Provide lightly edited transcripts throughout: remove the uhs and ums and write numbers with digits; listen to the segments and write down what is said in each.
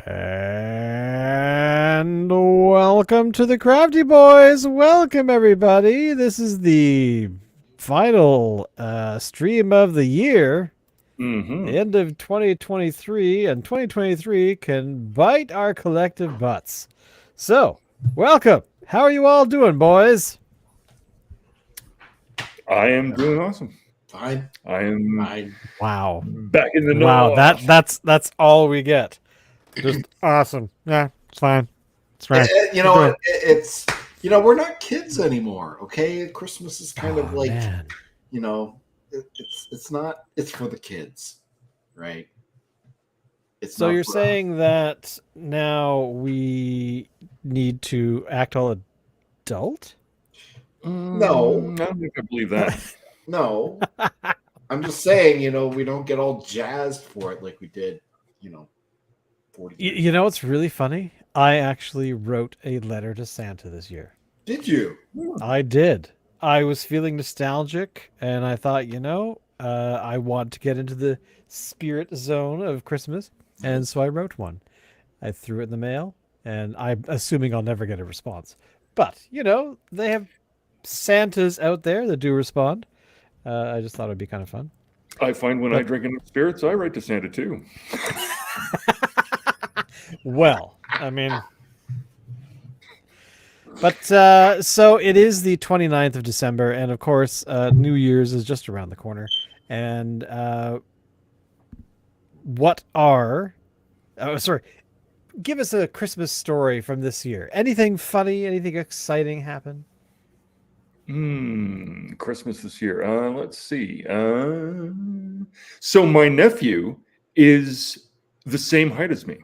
And welcome to the Crafty Boys. Welcome, everybody. This is the final stream of the year, the end of 2023, and 2023 can bite our collective butts. So, welcome. How are you all doing, boys? I am doing awesome. Fine. I am Fine. Wow. back in the Wow, north. that's all we get. Just awesome. Yeah, it's fine. It's fine. It's we're not kids anymore. Okay, Christmas is kind of like man. it's not. It's for the kids, right? It's So not you're for saying that now we need to act all adult? No. I don't think I believe that. No. I'm just saying, we don't get all jazzed for it like we did, 40 years. You know what's really funny? I actually wrote a letter to Santa this year. Did you? I did. I was feeling nostalgic, and I thought, I want to get into the spirit zone of Christmas, and so I wrote one. I threw it in the mail, and I'm assuming I'll never get a response. But, they have Santas out there that do respond. I just thought it'd be kind of fun. I find when I drink enough spirits, I write to Santa too. Well, I mean, but so it is the 29th of December, and of course, New Year's is just around the corner. And give us a Christmas story from this year. Anything funny, anything exciting happen? Christmas this year. Let's see. So my nephew is the same height as me.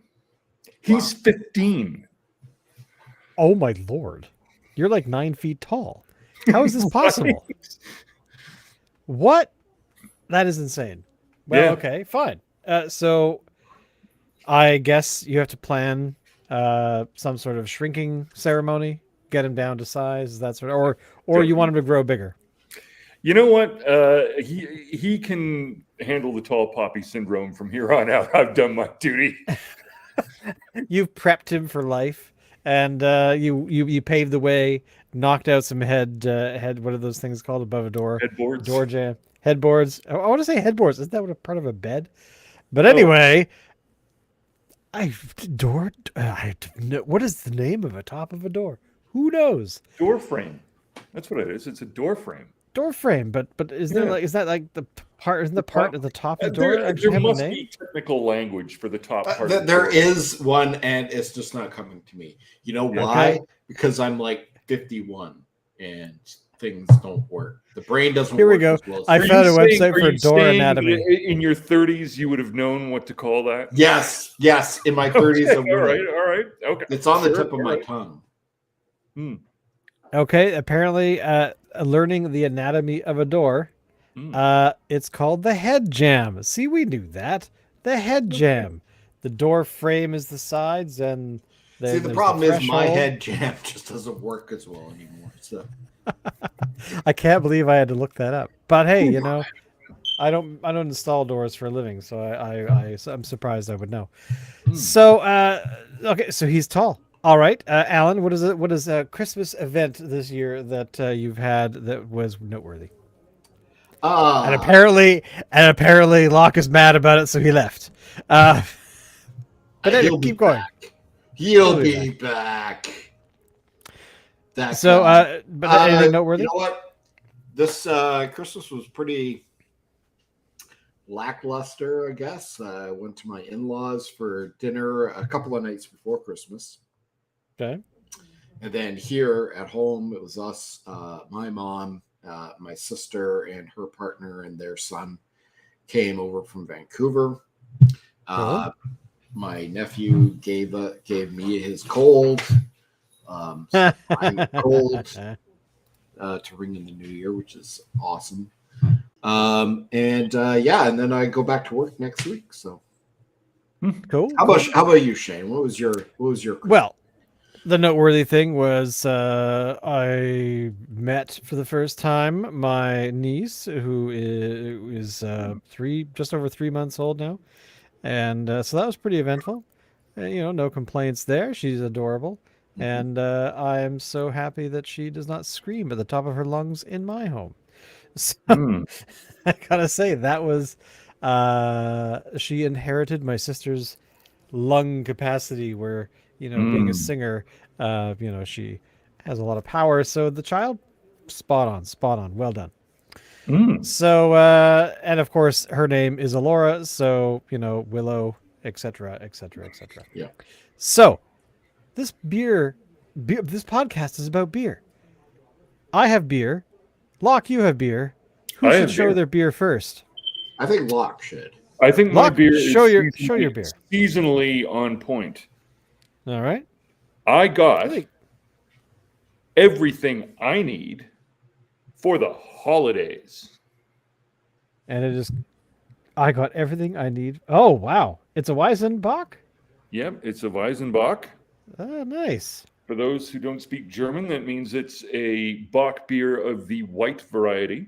He's 15. Oh my Lord. You're like 9 feet tall. How is this possible? Right? What? That is insane. Well, Yeah. Okay, fine. So I guess you have to plan some sort of shrinking ceremony, get him down to size, that sort of, or you want him to grow bigger. You know what? He can handle the tall poppy syndrome from here on out. I've done my duty. You've prepped him for life, and you paved the way, knocked out some head. What are those things called above a door? Headboards. Door jam. Headboards. I want to say headboards. Isn't that what a part of a bed? But anyway, what is the name of a top of a door? Who knows? Door frame. That's what it is. It's a door frame. Door frame, but is that like the part? Isn't the part at the top of the door? There must be technical language for the top part. There is one, and it's just not coming to me. You know why? Okay. Because I'm like 51, and things don't work. The brain doesn't. Here we work go. As well as I found a website Are for you door saying anatomy. In your 30s, you would have known what to call that. Yes. In my 30s, I All would. right, okay. It's on the Sure, tip of my tongue. Okay, apparently, learning the anatomy of a door. It's called the head jam. See, we knew that. The head jam. The door frame is the sides, and the problem is my head jam just doesn't work as well anymore. So I can't believe I had to look that up. But hey, I don't install doors for a living, so I'm surprised I would know. So okay, so he's tall. All right, Alan, what is a Christmas event this year that you've had that was noteworthy? And apparently Locke is mad about it, so he left. But anyway, keep going. He'll be back. But anything noteworthy? You know what? This Christmas was pretty lackluster, I guess. I went to my in-laws for dinner a couple of nights before Christmas. Okay. And then here at home, it was us, my mom, my sister, and her partner and their son came over from Vancouver. Cool. My nephew gave me his cold, so I'm cold to ring in the new year, which is awesome. And then I go back to work next week. So cool. How about you, Shane? What was your Well, the noteworthy thing was I met for the first time my niece, who is just over 3 months old now, and so that was pretty eventful. No complaints there. She's adorable. And I'm so happy that she does not scream at the top of her lungs in my home. So Mm. I gotta say, that was, she inherited my sister's lung capacity where, being a Mm. singer, she has a lot of power. So the child, spot on, spot on. Well done. Mm. So, and of course, her name is Alora. So, Willow, etc., etc., etc. Yeah. So, this this podcast is about beer. I have beer. Locke, you have beer. Who I should have show beer. their beer first? I think Locke should. I think my Locke, beer show is your beer. seasonally on point. All right. I I got think, everything I need for the holidays. and it is. I got everything I need. Oh wow! It's a Weizenbach. Yep, it's a Weizenbach. Oh, nice. For those who don't speak German, that means it's a Bock beer of the white variety.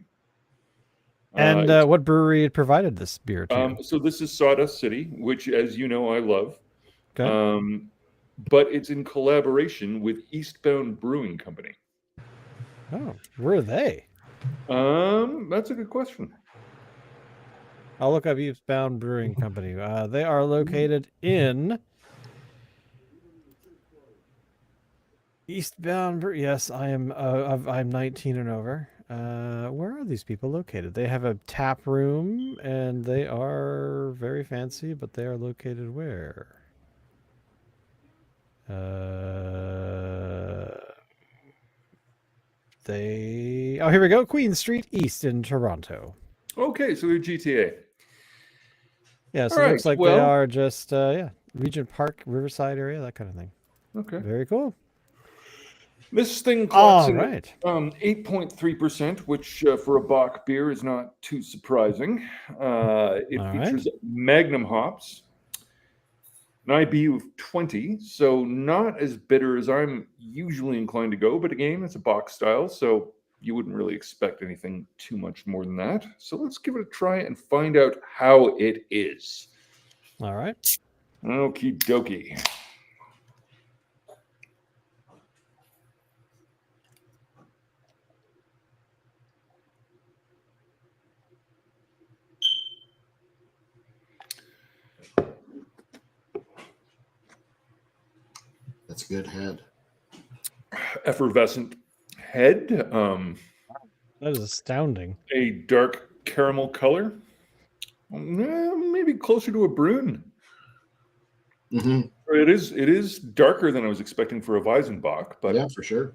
And what brewery provided this beer to you? So this is Sawdust City, which, as you know, I love. Okay. But it's in collaboration with Eastbound Brewing Company. Oh, where are they? That's a good question. I'll look up Eastbound Brewing Company. They are located in Yes, I am. I'm 19 and over. Where are these people located? They have a tap room, and they are very fancy. But they are located where? Oh, here we go. Queen Street East in Toronto. Okay, so they're GTA. Yeah, so All it right, looks like they well- are just Regent Park, Riverside area, that kind of thing. Okay. Very cool. This thing clocks All in right. 8.3%, which for a Bock beer is not too surprising. It All features Magnum hops, an IBU of 20, so not as bitter as I'm usually inclined to go. But again, it's a Bock style, so you wouldn't really expect anything too much more than that. So let's give it a try and find out how it is. All right. Okie dokie. That's a good head. Effervescent head, That is astounding. a dark caramel color, maybe closer to a brune. Mm-hmm. It is darker than I was expecting for a Weizenbach, but Yeah, for sure.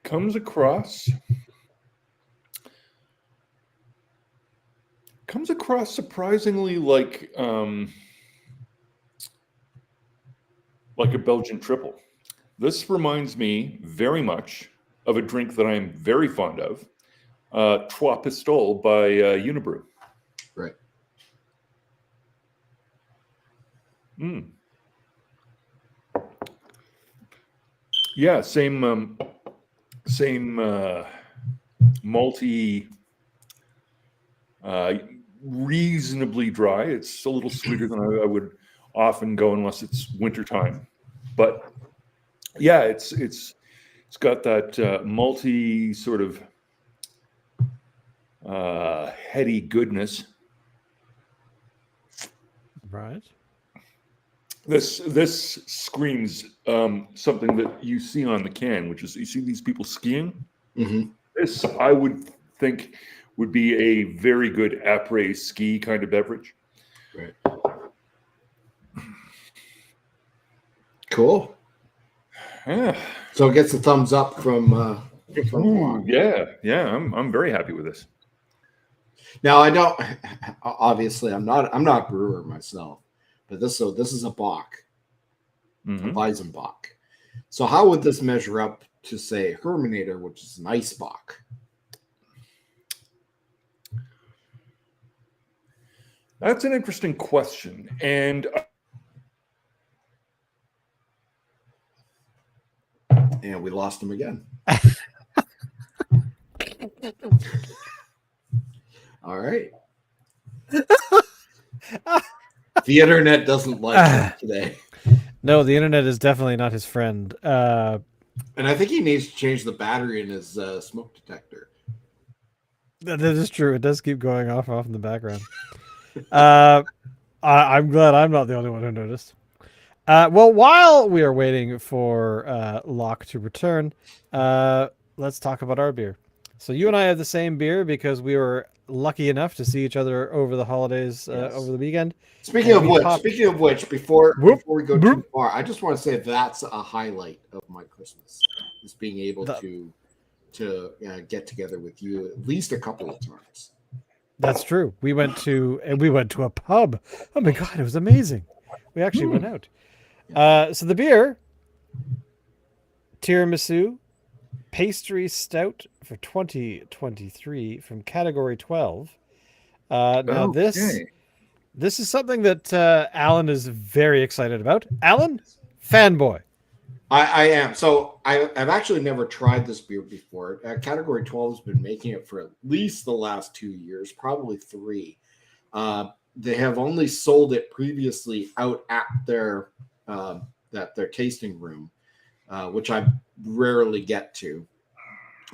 comes across surprisingly like a Belgian triple. This reminds me very much of a drink that I'm very fond of, Trois Pistoles by Unibrew. Right. Yeah, same malty, reasonably dry. It's a little sweeter than I would often go unless it's wintertime. But yeah, it's got that malty sort of heady goodness. Right. This screams something that you see on the can, which is you see these people skiing. Mm-hmm. This, I would think, would be a very good après ski kind of beverage. Right. Cool. Yeah. So it gets a thumbs up from Locke. Yeah. I'm very happy with this. Now I don't. Obviously, I'm not a brewer myself, but this is a Bock, a Weizenbach. So how would this measure up to say Herminator, which is an ice Bock? That's an interesting question, and And we lost him again. All right. The internet doesn't like him today. No, the internet is definitely not his friend. And I think he needs to change the battery in his smoke detector. That is true. It does keep going off in the background. I'm glad I'm not the only one who noticed. Well, while we are waiting for Locke to return, let's talk about our beer. So you and I have the same beer because we were lucky enough to see each other over the holidays, Yes. over the weekend. Speaking of which, before we go too far, I just want to say that's a highlight of my Christmas is being able to get together with you at least a couple of times. That's true. We went to a pub. Oh my god, it was amazing. We actually went out. So the beer, tiramisu, pastry stout for 2023 from category 12. Now this is something that Alan is very excited about. Alan, fanboy. I am. So I've actually never tried this beer before. Category 12 has been making it for at least the last 2 years, probably 3. They have only sold it previously out at their tasting room, which I rarely get to.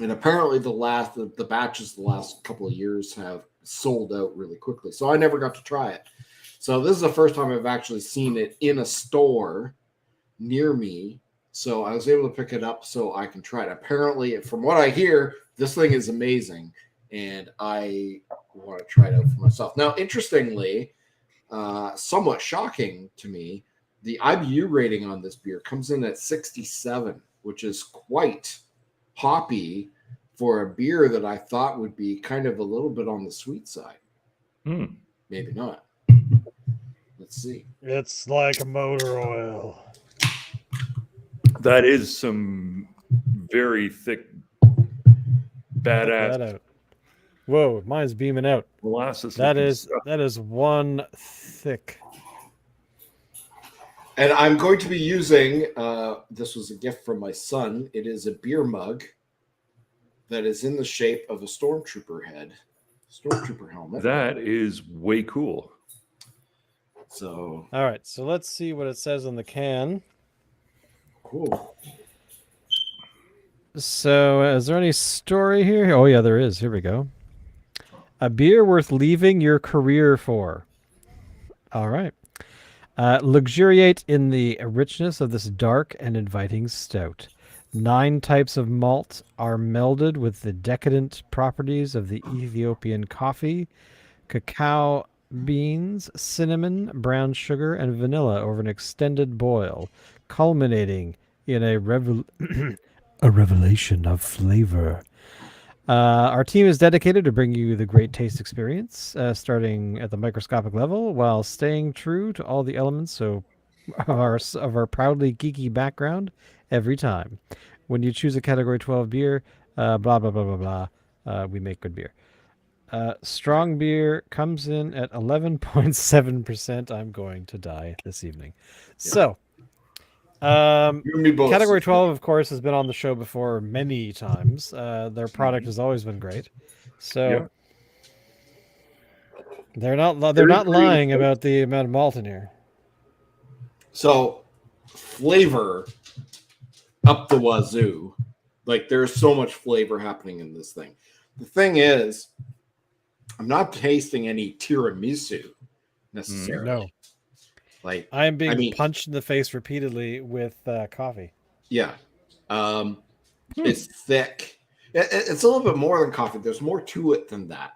And apparently the batches the last couple of years have sold out really quickly. So I never got to try it. So this is the first time I've actually seen it in a store near me. So I was able to pick it up so I can try it. Apparently, from what I hear, this thing is amazing, and I want to try it out for myself. Now, interestingly, somewhat shocking to me, the IBU rating on this beer comes in at 67, which is quite hoppy for a beer that I thought would be kind of a little bit on the sweet side. Maybe not. Let's see. It's like motor oil. That is some very thick, badass. Check that out. Whoa, mine's beaming out. Molasses. That is one thick. And I'm going to be using, this was a gift from my son. It is a beer mug that is in the shape of a stormtrooper head, stormtrooper helmet. That is way cool. So, all right, so let's see what it says on the can. Cool. So, is there any story here? Oh, yeah, there is. Here we go. A beer worth leaving your career for. All right. Luxuriate in the richness of this dark and inviting stout. 9 types of malt are melded with the decadent properties of the Ethiopian coffee, cacao beans, cinnamon, brown sugar, and vanilla over an extended boil, culminating in a revelation of flavor. Our team is dedicated to bring you the great taste experience, starting at the microscopic level while staying true to all the elements of our proudly geeky background every time. When you choose a Category 12 beer, blah, blah, blah, blah, blah, we make good beer. Strong beer comes in at 11.7%. I'm going to die this evening. Yeah. So, Category 12, of course, has been on the show before many times. Their product has always been great. So, they're not lying about the amount of malt in here. So, flavor up the wazoo. Like, there's so much flavor happening in this thing. The thing is, I'm not tasting any tiramisu necessarily. No. Like, I am being punched in the face repeatedly with coffee. Yeah. It's thick. It's a little bit more than coffee. There's more to it than that.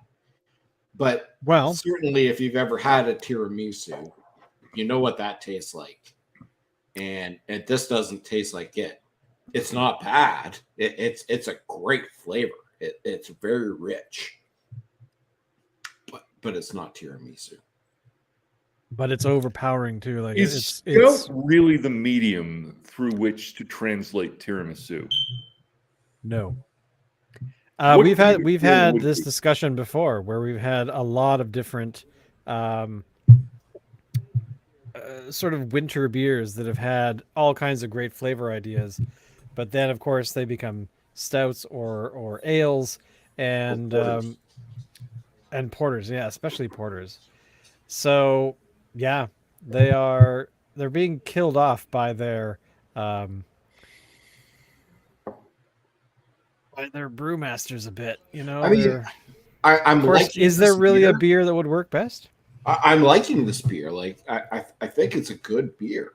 But certainly if you've ever had a tiramisu, you know what that tastes like. And this doesn't taste like it. It's not bad. It's a great flavor. It's very rich. But it's not tiramisu. But it's overpowering too. Like it's really the medium through which to translate tiramisu. No. We've had this discussion before where we've had a lot of different sort of winter beers that have had all kinds of great flavor ideas, but then of course they become stouts or ales, and porters. and porters, yeah, especially porters. So yeah, they're being killed off um, by their brewmasters a bit. You I know, mean, they're of I'm course. liking Is there this really a beer. beer that would work best? I'm liking this beer. Like I think it's a good beer.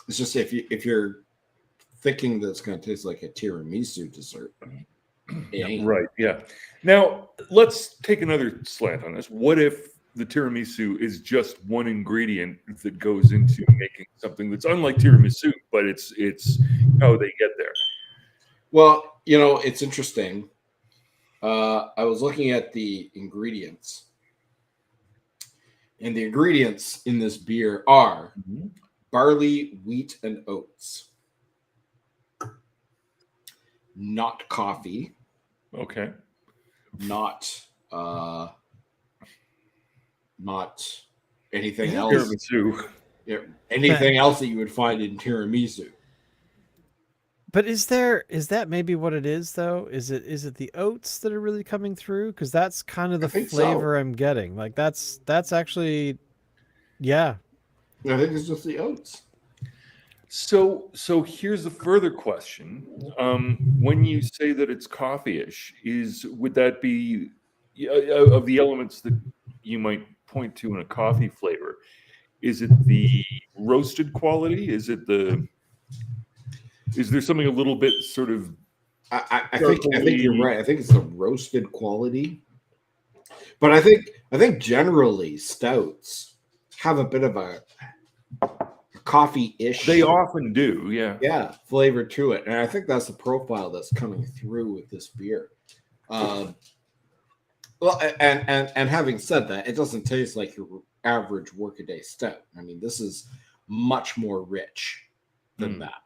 It's just if you're thinking that it's going to taste like a tiramisu dessert, it ain't. Right. Yeah. Now let's take another slant on this. What if the tiramisu is just one ingredient that goes into making something that's unlike tiramisu, but it's how they get there? Well, you know, it's interesting. I was looking at the ingredients, and the ingredients in this beer are Mhm. barley, wheat, and oats. Not coffee, Okay. not not anything Is it else. Tiramisu. Anything else that you would find in tiramisu. But is that maybe what it is though? Is it the oats that are really coming through? Because that's kind of I the think so. flavor I'm getting. Like that's actually yeah. I think it's just the oats. So here's a further question. When you say that it's coffee-ish, would that be of the elements that you might point to in a coffee flavor? Is it the roasted quality? Is there something a little bit sort of I think you're charcoaly? right. I think it's the roasted quality. But I think generally stouts have a bit of a coffee-ish, They often do, yeah. yeah, flavor to it, and I think that's the profile that's coming through with this beer. Um, well, and having said that, it doesn't taste like your average workaday stout. I mean, this is much more rich than Mm. that.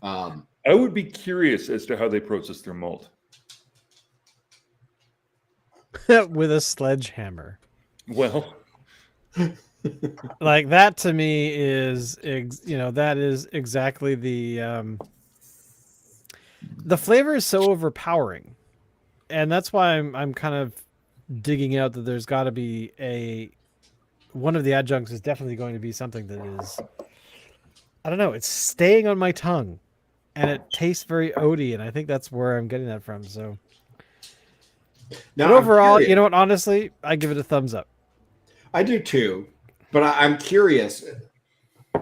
Um, I would be curious as to how they process their malt. With a sledgehammer. Well, Like that to me is that is exactly the flavor is so overpowering. And that's why I'm kind of digging out that there's got to be a one of the adjuncts is definitely going to be something that is I don't know, it's staying on my tongue and it tastes very oaty and I think that's where I'm getting that from. So now but I'm overall, you curious. know what, honestly, I give it a thumbs up. I do too, but I'm curious.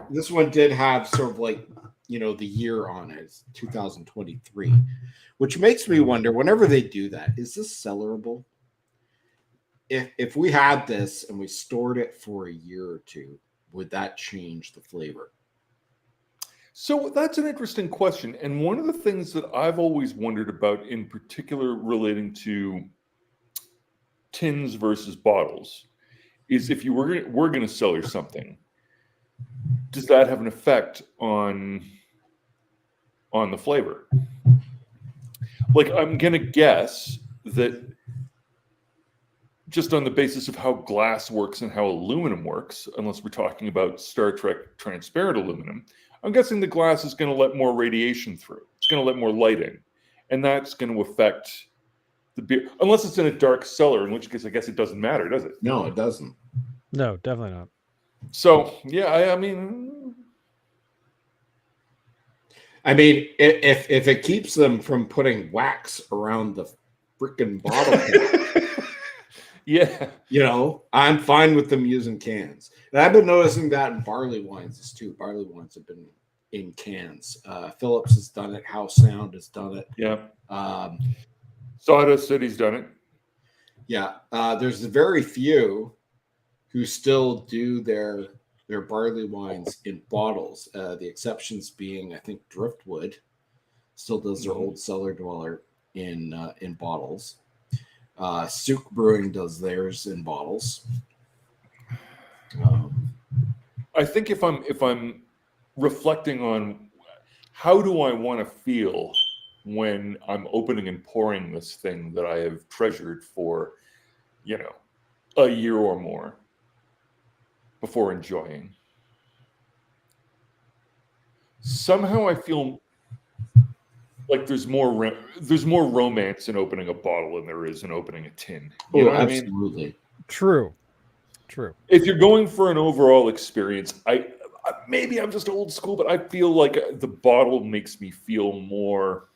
This one did have sort of like the year on it, it's 2023, which makes me wonder. Whenever they do that, is this sellerable? If we had this and we stored it for a year or two, would that change the flavor? so that's an interesting question. And one of the things that I've always wondered about, in particular relating to tins versus bottles, is if you were going to sell her something, does that have an effect on the flavor? Like, I'm going to guess that just on the basis of how glass works and how aluminum works, unless we're talking about Star Trek transparent aluminum, I'm guessing the glass is going to let more radiation through. It's going to let more light in. And that's going to affect the beer, unless it's in a dark cellar, in which case I guess it doesn't matter, does it? No, it doesn't. No, definitely not. So, yeah, I mean, If it keeps them from putting wax around the freaking bottle cap, yeah. I'm fine with them using cans. And I've been noticing that in barley wines too. Barley wines have been in cans. Phillips has done it. House Sound has done it. Yeah. Um, Sawdust City's done it. yeah, there's very few who still do their barley wines in bottles. The exceptions being, I think, Driftwood still does their old cellar dweller in bottles. Souk Brewing does theirs in bottles. I think if I'm reflecting on how do I want to feel when I'm opening and pouring this thing that I have treasured for, a year or more before enjoying. Somehow I feel like there's more romance in opening a bottle than there is in opening a tin. You know what I mean? Absolutely. True. If you're going for an overall experience, maybe I'm just old school, but I feel like the bottle makes me feel more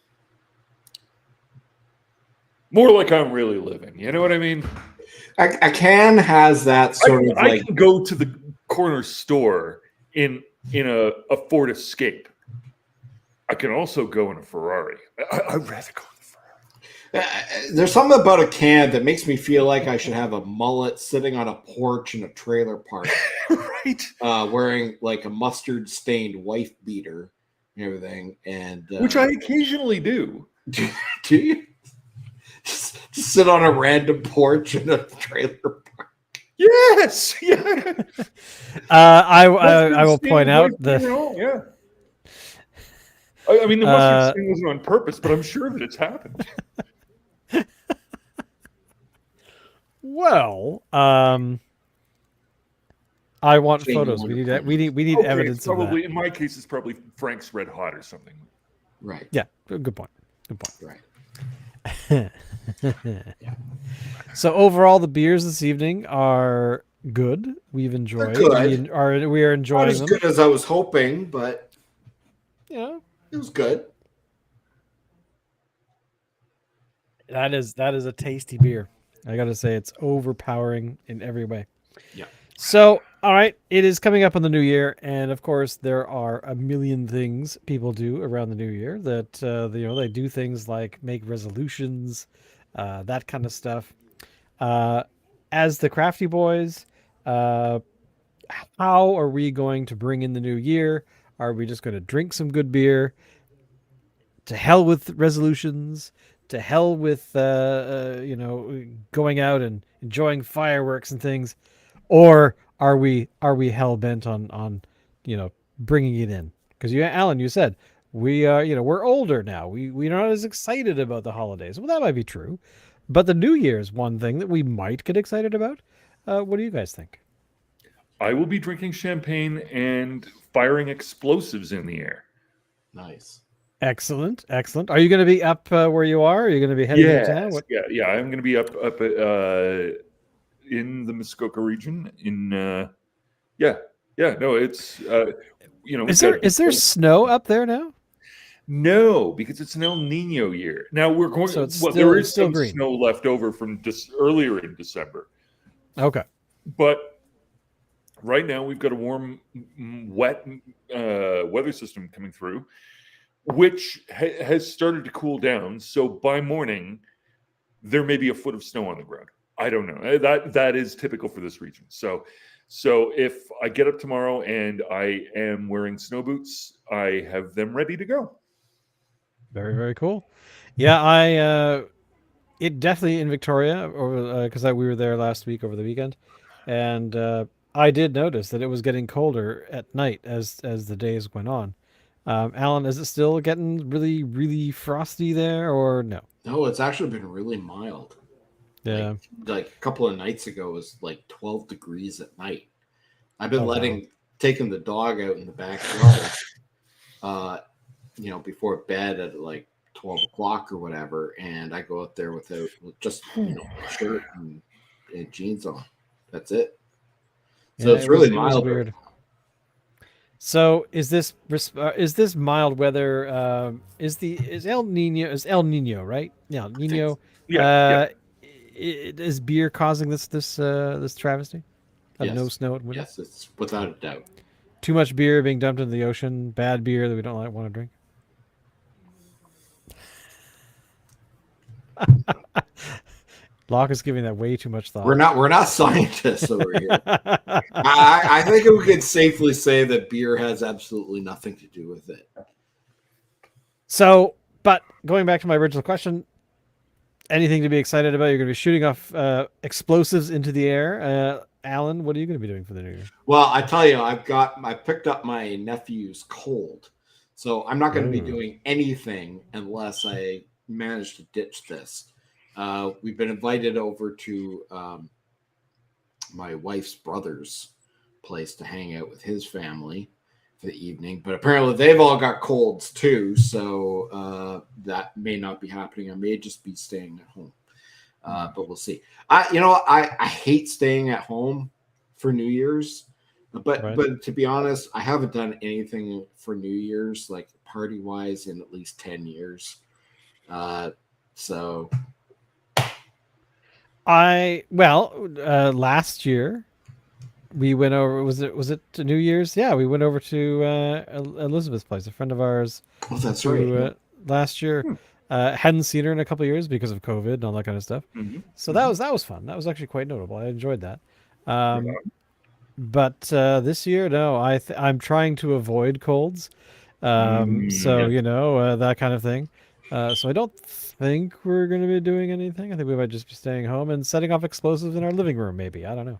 like I'm really living. You know what I mean? A can has that sort of I like can go to the corner store in a Ford Escape. I can also go in a Ferrari. I'd rather go in a Ferrari. there's something about a can that makes me feel like I should have a mullet sitting on a porch in a trailer park, Right. wearing like a mustard stained wife beater and everything. And Which I occasionally do. do you just sit on a random porch in a trailer park? Yes. Yeah. I will point out that Yeah. I mean, the mustard stain wasn't on purpose, but I'm sure that it's happened. well, I want Shane, photos. you We want need to we need Okay, evidence it's of that. probably in my case, it's probably Frank's Red Hot or something. Right. Yeah, good point. Right. So overall, the beers this evening are good. We've enjoyed. good. We are Not enjoying as them. good as I was hoping, but Yeah, it was good. that is a tasty beer. I got to say, it's overpowering in every way. Yeah. So, all right, it is coming up on the new year, and of course, there are a million things people do around the new year. That they do things like make resolutions, that kind of stuff. As the Crafty Boys, how are we going to bring in the new year? Are we just going to drink some good beer? To hell with resolutions. To hell with going out and enjoying fireworks and things. Or are we hell bent on bringing it in? Because Alan, you said we are we're older now. We're not as excited about the holidays. Well, that might be true, but the New Year is one thing that we might get excited about. What do you guys think? I will be drinking champagne and firing explosives in the air. Nice. Excellent. Are you going to be up where you are? Are you going to be heading into town? What? Yeah. I'm going to be up in the Muskoka region. No, it's Is there snow up there now? No, because it's an El Nino year. Now we're going. So it's there is still some green. snow left over from just earlier in December. Okay. But right now we've got a warm, wet weather system coming through, which has started to cool down. So by morning, there may be a foot of snow on the ground. I don't know. That is typical for this region. So if I get up tomorrow and I am wearing snow boots, I have them ready to go. Very, very cool. Yeah, it definitely in Victoria over because we were there last week over the weekend, and I did notice that it was getting colder at night as the days went on. Alan, is it still getting really, really frosty there, or no? No, it's actually been really mild. Yeah, Like a couple of nights ago, it was like 12 degrees at night. I've been taking the dog out in the backyard, before bed at like 12 o'clock or whatever, and I go out there with just a shirt and jeans on. That's it. So it's really mild. Weird. So is this mild weather? Is El Nino right? Yeah, Nino. Yeah. Is beer causing this travesty of no snow at winter? Yes, it's without a doubt. Too much beer being dumped into the ocean. Bad beer that we don't want to drink. Locke is giving that way too much thought. We're not scientists over here. I think we could safely say that beer has absolutely nothing to do with it. So, but going back to my original question, anything to be excited about? You're going to be shooting off explosives into the air. Alan, what are you going to be doing for the new year? Well, I tell you, I picked up my nephew's cold, so I'm not going to be doing anything unless I manage to ditch this. We've been invited over to my wife's brother's place to hang out with his family, for the evening. But apparently they've all got colds too, so that may not be happening. I may just be staying at home. But we'll see. I hate staying at home for New Year's, but Right. but to be honest, I haven't done anything for New Year's like party wise in at least 10 years. So last year we went over. Was it New Year's? Yeah, we went over to Elizabeth's place. A friend of ours that's who right. last year hadn't seen her in a couple of years because of COVID and all that kind of stuff. Mhm. So that was fun. That was actually quite notable. I enjoyed that. Right Um, on. but this year, no, I'm trying to avoid colds. So Yeah. that kind of thing. So I don't think we're going to be doing anything. I think we might just be staying home and setting off explosives in our living room. Maybe, I don't know.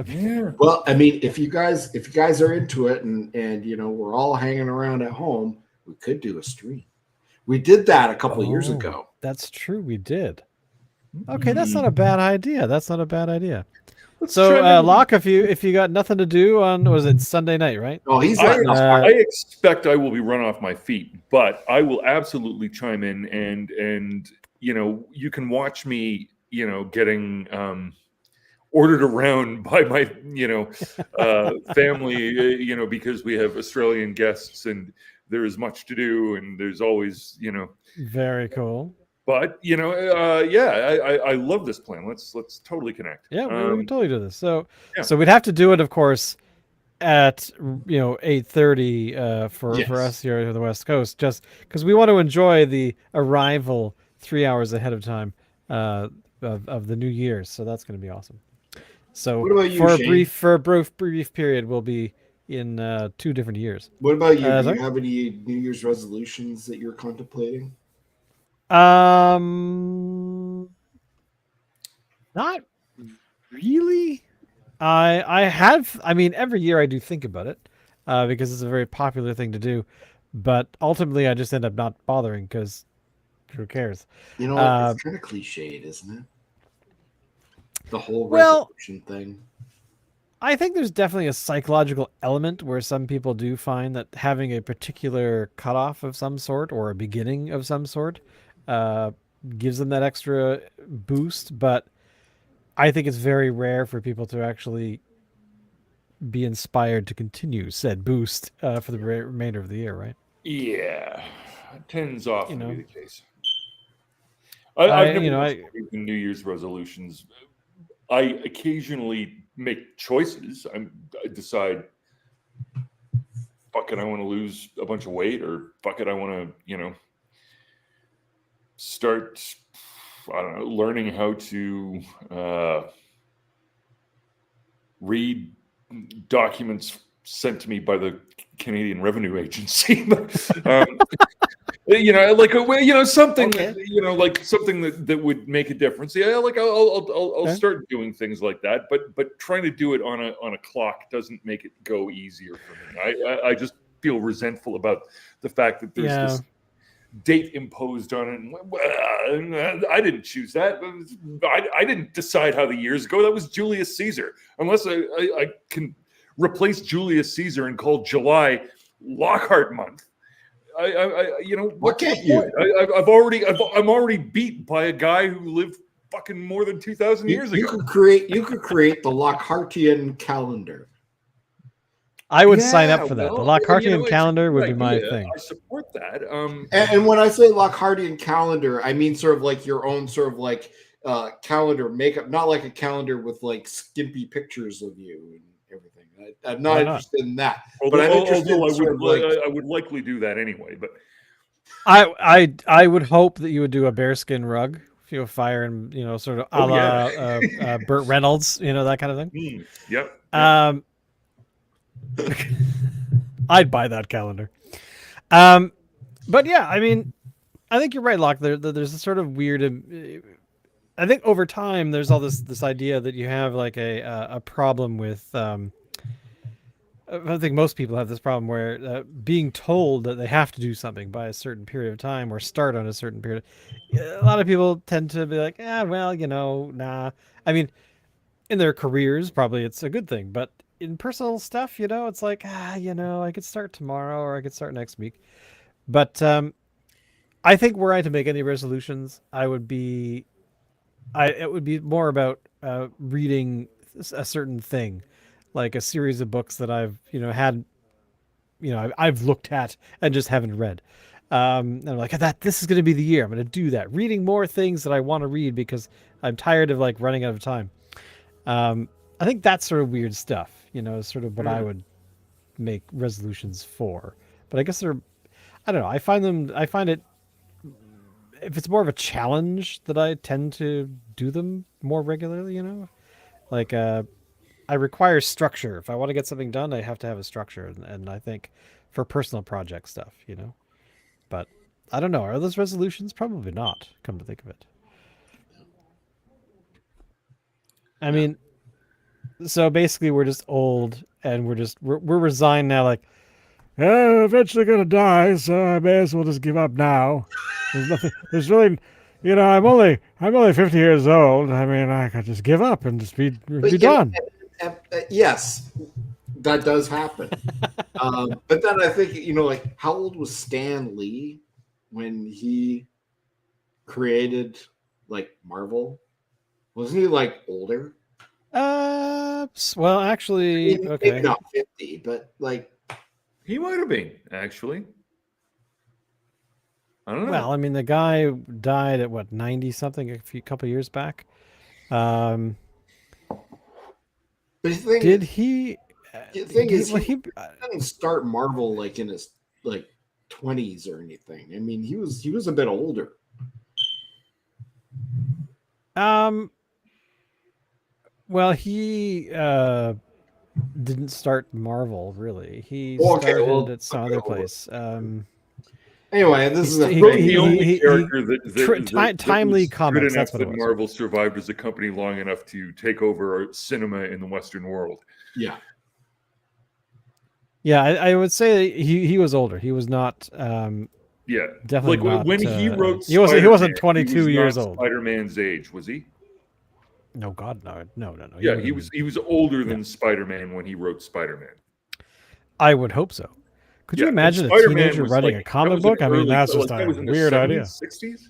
Yeah. Well, I mean, if you guys are into it and we're all hanging around at home, we could do a stream. We did that a couple of years Oh, ago. that's true. We did. Okay, that's not Mm. a bad idea. That's not a bad idea. Let's So, try maybe. Locke, if you got nothing to do on, was it Sunday night, right? Oh, he's I letting us I Uh, expect I will be run off my feet, but I will absolutely chime in and you can watch me getting ordered around by my family because we have Australian guests and there is much to do and there's always very cool. but yeah, I love this plan. Let's totally connect. Yeah, we can totally do this. So, Yeah. so we'd have to do it, of course, at 8:30 for Yes. us here on the West Coast, just because we want to enjoy the arrival 3 hours ahead of time of the New Year's. So that's going to be awesome. So What about you, for a Shane? brief period, we'll be in 2 different years. What about you? Do you Sorry? have any New Year's resolutions that you're contemplating? Um, not really. I have. I mean, every year I do think about it because it's a very popular thing to do, but ultimately I just end up not bothering because who cares? You know what? Uh, It's kind of cliched, isn't it? The whole well, resolution thing. I think there's definitely a psychological element where some people do find that having a particular cutoff of some sort or a beginning of some sort uh, gives them that extra boost. But I think it's very rare for people to actually be inspired to continue said boost for the remainder of the year, right? Yeah, it tends often to be the case. I I've never you know much I believed in New Year's resolutions. I occasionally make choices. I decide, fuck it, I want to lose a bunch of weight, or fuck it, I want to, start, I don't know, learning how to read documents sent to me by the Canadian Revenue Agency. Something Okay. like something that would make a difference. Yeah, like I'll Okay. start doing things like that, but trying to do it on a clock doesn't make it go easier for me. I just feel resentful about the fact that there's this date imposed on it. And I didn't choose that. I didn't decide how the years go. That was Julius Caesar. Unless I can replace Julius Caesar and call July Lockhart month. What can't you? I'm already beat by a guy who lived fucking more than 2,000 years You ago. could create the Lockhartian calendar. I would sign up for that. The well, Lockhartian it's a calendar good would be my idea. thing. I support that. And when I say Lockhartian calendar, I mean sort of like your own sort of like calendar makeup, not like a calendar with like skimpy pictures of you and everything. I'm not interested in that. But I'm interested in sort of like I would likely do that anyway. But I would hope that you would do a bearskin rug, fire and sort of a la Burt Reynolds, that kind of thing. Yep. I'd buy that calendar. But yeah, I mean, I think you're right, Locke. There's a sort of weird. I think over time, there's all this idea that you have like a problem with. I think most people have this problem where being told that they have to do something by a certain period of time or start on a certain period. A lot of people tend to be like, well, nah. I mean, in their careers, probably it's a good thing, but in personal stuff, it's like, I could start tomorrow or I could start next week. But I think were I to make any resolutions, it would be more about reading a certain thing, like a series of books that I've had, I've looked at and just haven't read. And I'm like, this is going to be the year. I'm going to do that. Reading more things that I want to read because I'm tired of like running out of time. I think that's sort of weird stuff, is sort of what I would make resolutions for. But I guess I don't know. I find it, if it's more of a challenge, that I tend to do them more regularly, like, I require structure. If I want to get something done, I have to have a structure. And I think for personal project stuff, but I don't know. Are those resolutions? Probably not, come to think of it. I mean, so basically we're just old and we're resigned now, like, eventually gonna die, so I may as well just give up now. There's nothing. There's really, I'm only 50 years old. I mean, I could just give up and just be done. Yes, that does happen. But then I think, like, how old was Stan Lee when he created like Marvel? Wasn't he like older? Well, actually, Maybe okay. not 50, but like He might have been, actually. I don't know. Well, I mean, the guy died at what, 90 something couple years back. but the thing, Did he? the thing is, Well, he didn't start Marvel like in his like 20s or anything. I mean, he was a bit older. Well, he didn't start Marvel really. He Okay, started at some other place. Anyway, this is the only character that Timely was Comics. good That's enough what it that was. Marvel survived as a company long enough to take over cinema in the Western world. Yeah. Yeah, I would say he was older. He was not. Yeah, Definitely like not. when he wrote, He wasn't 22 years old. Spider-Man's age, was he? No, God, no. Yeah, he was older than Spider-Man when he wrote Spider-Man. I would hope so. Could you imagine a teenager writing a comic book? I mean, that's just a weird idea. 60s?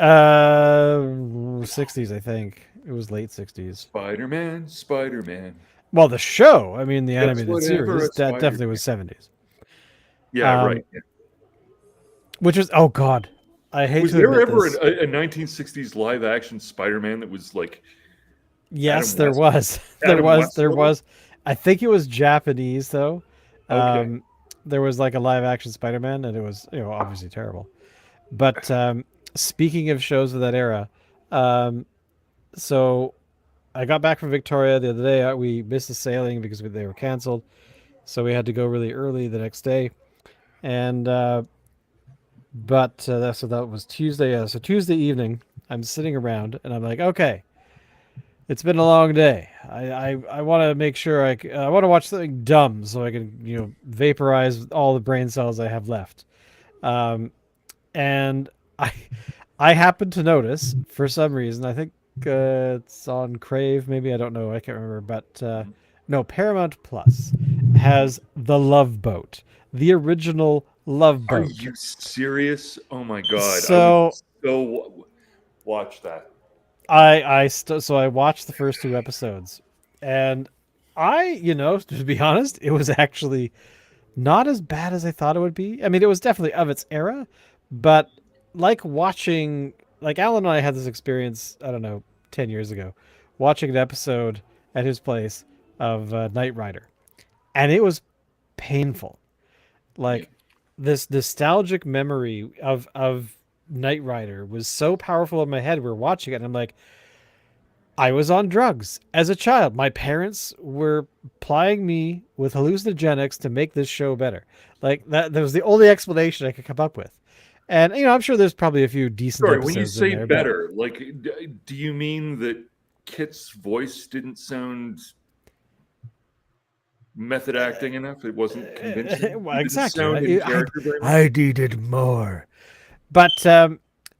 60s, I think. It was late 60s. Spider-Man. Well, the show, I mean, the That's animated whatever series, a that definitely Spider-Man. was 70s. Yeah, right. Yeah. Which was, oh God, I hate Was to there admit ever this. a 1960s live-action Spider-Man that was like? Yes, Adam there West? was. There Westworld? was. I think it was Japanese though. Okay. There was like a live action Spider-Man, and it was obviously terrible. But speaking of shows of that era, so I got back from Victoria the other day. We missed the sailing because they were canceled, so we had to go really early the next day. And so that was Tuesday. So Tuesday evening, I'm sitting around and I'm like, okay, it's been a long day. I want to make sure I want to watch something dumb so I can vaporize all the brain cells I have left. And I I happened to notice for some reason, I think it's on Crave, maybe, I don't know, I can't remember, but no, Paramount Plus has The Love Boat, the original Love Are Boat. you serious? Oh my god! So I would watch that. so I watched the first two episodes, and to be honest, it was actually not as bad as I thought it would be. I mean, it was definitely of its era, but like Alan and I had this experience, I don't know, 10 years ago, watching an episode at his place of Knight Rider, and it was painful. Like, this nostalgic memory of Knight Rider was so powerful in my head. We were watching it, and I'm like, I was on drugs as a child. My parents were plying me with hallucinogenics to make this show better. Like, that was the only explanation I could come up with. And I'm sure there's probably a few decent Sorry, episodes when you say in there, better, like, do you mean that Kit's voice didn't sound method acting enough? It wasn't convincing. Well, It didn't exactly. sound in character very much? I needed more. But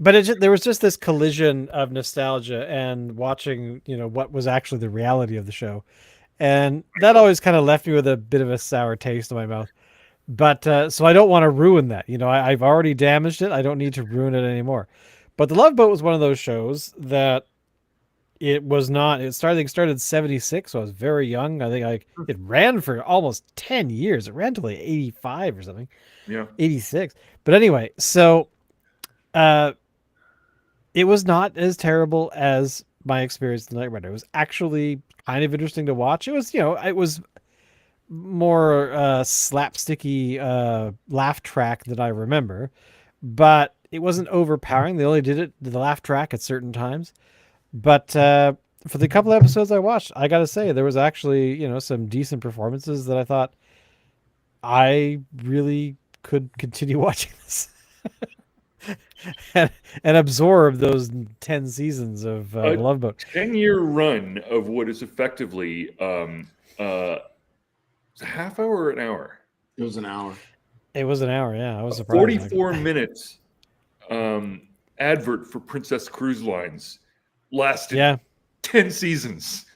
but there was just this collision of nostalgia and watching, what was actually the reality of the show. And that always kind of left me with a bit of a sour taste in my mouth. But so I don't want to ruin that. I've already damaged it. I don't need to ruin it anymore. But The Love Boat was one of those shows that it was not. I think it started in 76, so I was very young. I think it ran for almost 10 years. It ran till like 85 or something, Yeah. 86. But anyway, so uh, it was not as terrible as my experience the Night Rider. It was actually kind of interesting to watch. It was more slapsticky laugh track that I remember, but it wasn't overpowering. They only did the laugh track at certain times. But for the couple of episodes I watched, I got to say there was actually some decent performances that I thought I really could continue watching this and absorb those 10 seasons of The Love Boat. 10-year run of what is effectively a half hour or an hour. It was an hour. It was an hour, yeah. I was surprised. 44 minutes advert for Princess Cruise Lines lasted 10 seasons.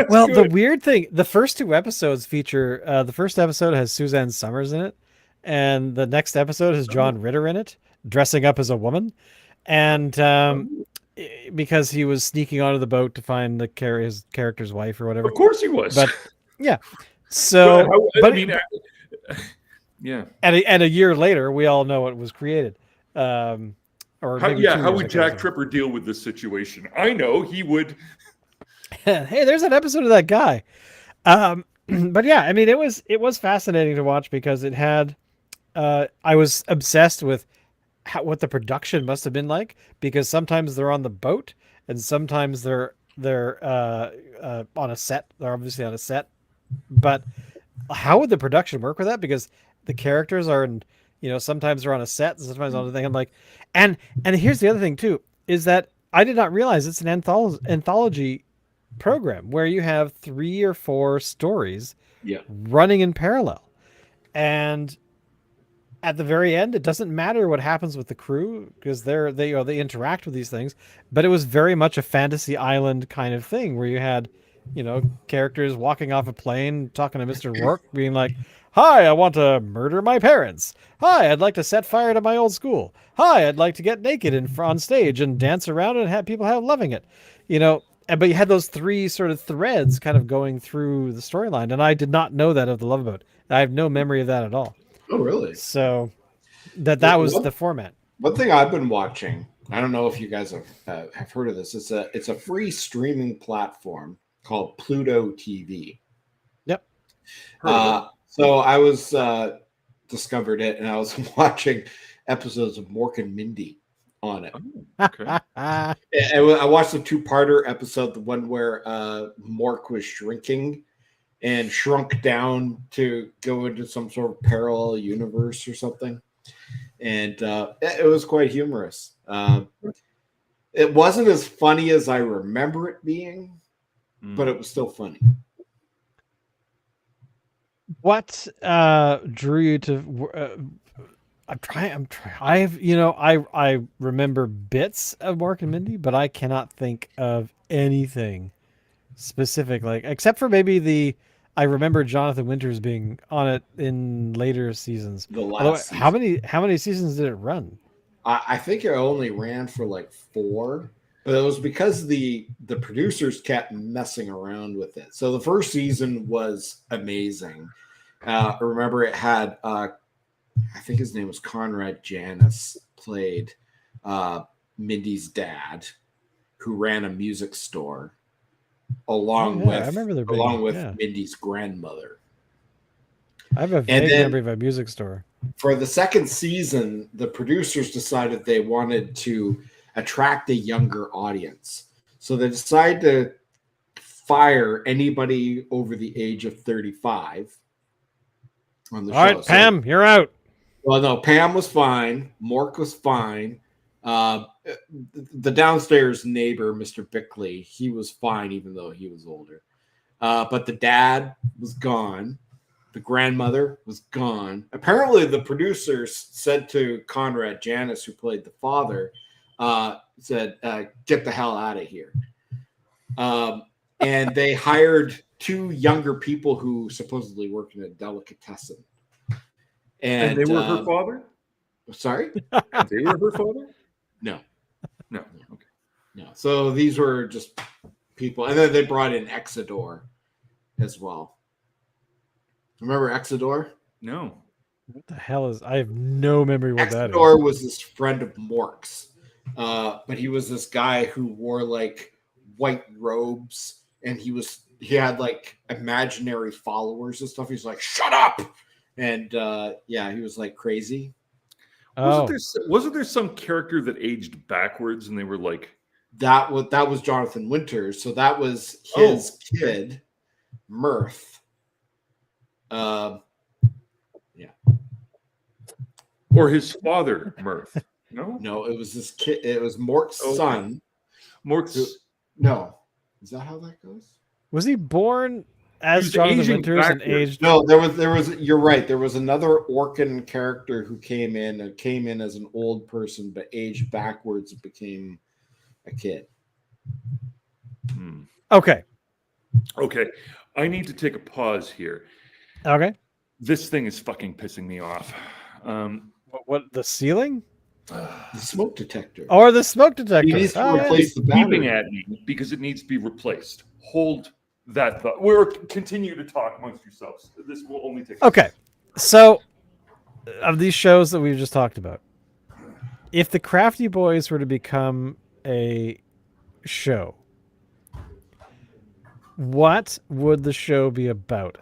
Well, good. The weird thing, the first two episodes feature, the first episode has Suzanne Summers in it, and the next episode has John Ritter in it, dressing up as a woman. And because he was sneaking onto the boat to find his character's wife or whatever. Of course he was. But yeah. So, yeah. And a year later, we all know it was created. How would Jack Tripper deal with this situation? I know he would. Hey, there's an episode of that guy. But yeah, I mean, it was fascinating to watch because it had. I was obsessed with what the production must have been like, because sometimes they're on the boat and sometimes they're on a set. They're obviously on a set, but how would the production work with that? Because the characters are in, sometimes they're on a set, sometimes on a thing. I'm like, and here's the other thing too, is that I did not realize it's an anthology program where you have 3 or 4 stories running in parallel. And at the very end, it doesn't matter what happens with the crew because they interact with these things, but it was very much a fantasy island kind of thing where you had, characters walking off a plane, talking to Mr. Rourke, being like, "Hi, I want to murder my parents. Hi, I'd like to set fire to my old school. Hi, I'd like to get naked on stage and dance around and have people loving it." But you had those 3 sort of threads kind of going through the storyline, and I did not know that of The Love Boat. I have no memory of that at all. Oh, really? So that was the format. One thing I've been watching, I don't know if you guys have heard of this. It's a free streaming platform called Pluto TV. Yep. So I was discovered it, and I was watching episodes of Mork and Mindy on it. Oh, okay. I watched the 2-parter episode, the one where Mork was shrinking and shrunk down to go into some sort of parallel universe or something. And it was quite humorous. It wasn't as funny as I remember it being, but it was still funny. What drew you to? I'm trying. I remember bits of Mork and Mindy, but I cannot think of anything specific, except for maybe I remember Jonathan Winters being on it in later seasons. The last season. How many seasons did it run? I think it only ran for 4, but it was because the producers kept messing around with it. So the first season was amazing. I remember it had I think his name was Conrad Janis, played Mindy's dad, who ran a music store, along with Mindy's grandmother. I have a vague memory of a music store. For the second season, the producers decided they wanted to attract a younger audience. So they decided to fire anybody over the age of 35 on the show. All right, Pam, you're out. Well, no, Pam was fine. Mork was fine. The downstairs neighbor, Mr. Bickley, he was fine, even though he was older. But the dad was gone. The grandmother was gone. Apparently, the producers said to Conrad Janis, who played the father, said, "Get the hell out of here." And they hired 2 younger people who supposedly work in a delicatessen. And they were her father? Sorry? And they were her father? No. No. Okay. No. So these were just people. And then they brought in Exodore as well. Remember Exodore? No. What the hell is? I have no memory what that is. Exodore was this friend of Mork's. But he was this guy who wore like white robes, and he had like imaginary followers and stuff. He's like, "Shut up!" And he was like crazy. Wasn't there some character that aged backwards, and they were like that was Jonathan Winters. So that was his kid, Mirth. Or his father, Mirth. No, it was this kid. It was Mork's son. Mork's. No, is that how that goes? Was he born as Jonathan Winters and aged? No, there was. You're right. There was another Orcan character who came in as an old person, but aged backwards and became a kid. Okay. I need to take a pause here. Okay. This thing is fucking pissing me off. What the ceiling? The smoke detector. Or the smoke detector. He needs to replace the beeping battery. at me because it needs to be replaced. Hold that thought. We'll continue to talk amongst yourselves. This will only take. Okay. So, of these shows that we've just talked about, if the Crafty Boys were to become a show, what would the show be about?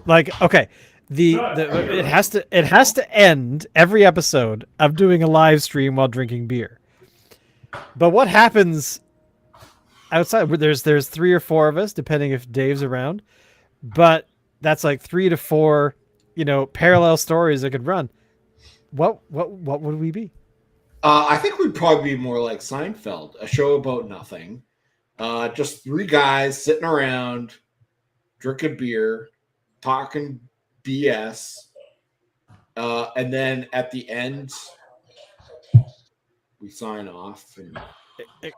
Like, okay, it has to end every episode of doing a live stream while drinking beer. But what happens outside? There's 3 or 4 of us, depending if Dave's around. But that's like 3 to 4, parallel stories that could run. What would we be? I think we'd probably be more like Seinfeld, a show about nothing. Just 3 guys sitting around, drinking beer, talking BS, and then at the end, we sign off. And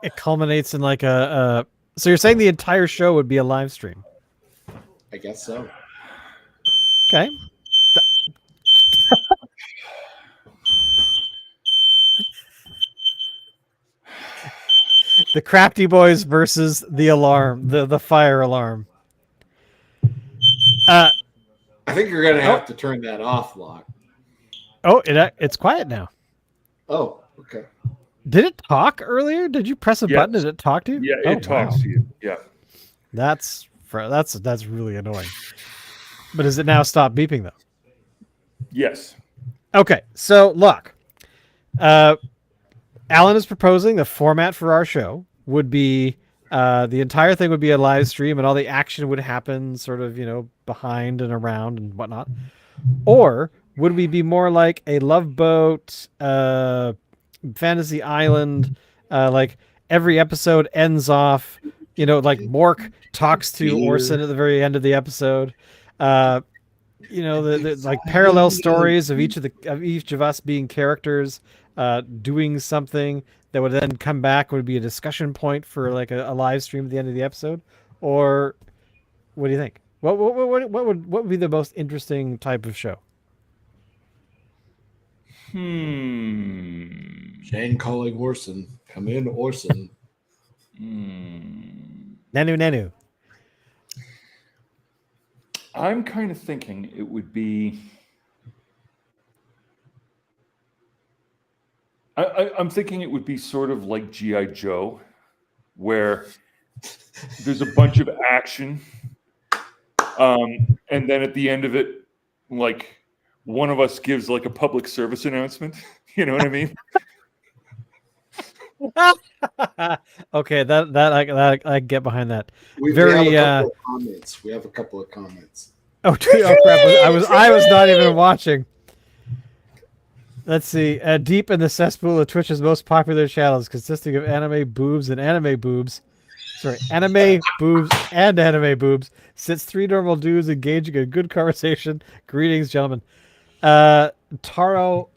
it culminates in like a. So you're saying the entire show would be a live stream? I guess so. Okay. The Crafty Boys versus the alarm, the fire alarm. I think you're gonna have to turn that off, Locke. Oh, it's quiet now. Oh, okay. Did it talk earlier? Did you press a button? Did it talk to you? Yeah, it talks to you. Yeah. That's really annoying. But does it now stop beeping though? Yes. Okay, so look, Alan is proposing the format for our show would be the entire thing would be a live stream, and all the action would happen sort of behind and around and whatnot. Or would we be more like a Love Boat, Fantasy Island, like every episode ends off, like Mork talks to Orson at the very end of the episode. The like parallel stories of each of us being characters, doing something that would then come back, would be a discussion point for like a live stream at the end of the episode. Or what do you think? What would be the most interesting type of show? Shane calling Orson. Come in, Orson. Nanu. I'm kind of thinking it would be. I'm thinking it would be sort of like G.I. Joe, where there's a bunch of action, and then at the end of it, like one of us gives like a public service announcement. You know what I mean? Okay, that I get behind that. We have a couple of comments. Oh crap! I was not even watching. Let's see. Deep in the cesspool of Twitch's most popular channels, consisting of anime boobs and anime boobs. Sorry, anime boobs and anime boobs. Sits 3 normal dudes engaging in good conversation. Greetings, gentlemen. Taro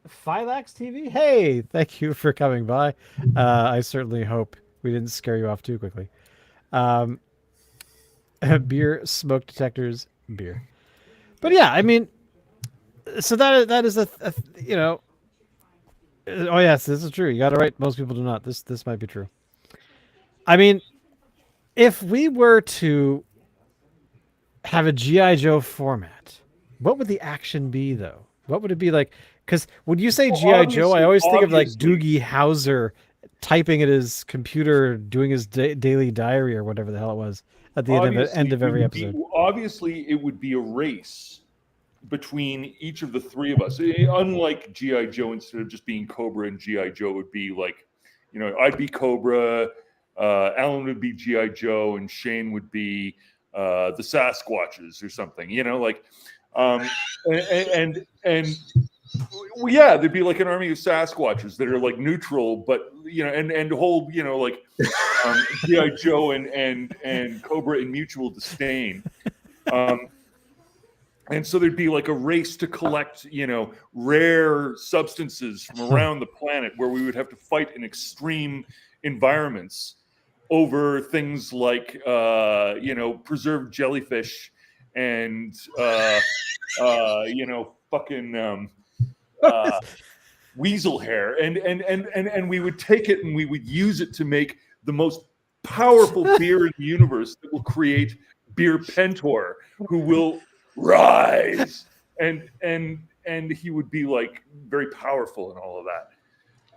Phylax TV. Hey, thank you for coming by. I certainly hope we didn't scare you off too quickly. Um, beer smoke detectors, beer. But yeah, I mean, so that is a you know. Oh yes, this is true. You got it right. Most people do not. This might be true. I mean, if we were to have a GI Joe format, what would the action be though? What would it be like? Because when you say Well, GI Joe, I always think of like obviously, Doogie Howser typing at his computer, doing his daily diary or whatever the hell it was at the end obviously of it every would be episode. obviously it would be a race between each of the three of us. Unlike GI Joe, instead of just being Cobra and GI Joe, would be like, I'd be Cobra, Alan would be GI Joe, and Shane would be the Sasquatches or something. Um, and well, yeah, there'd be like an army of Sasquatches that are like neutral, but and hold like GI Joe and Cobra in mutual disdain. And so there'd be like a race to collect, rare substances from around the planet, where we would have to fight in extreme environments over things like, preserved jellyfish and, fucking weasel hair, and we would take it and we would use it to make the most powerful beer in the universe that will create Beer Pentor, who will rise, and he would be like very powerful and all of that.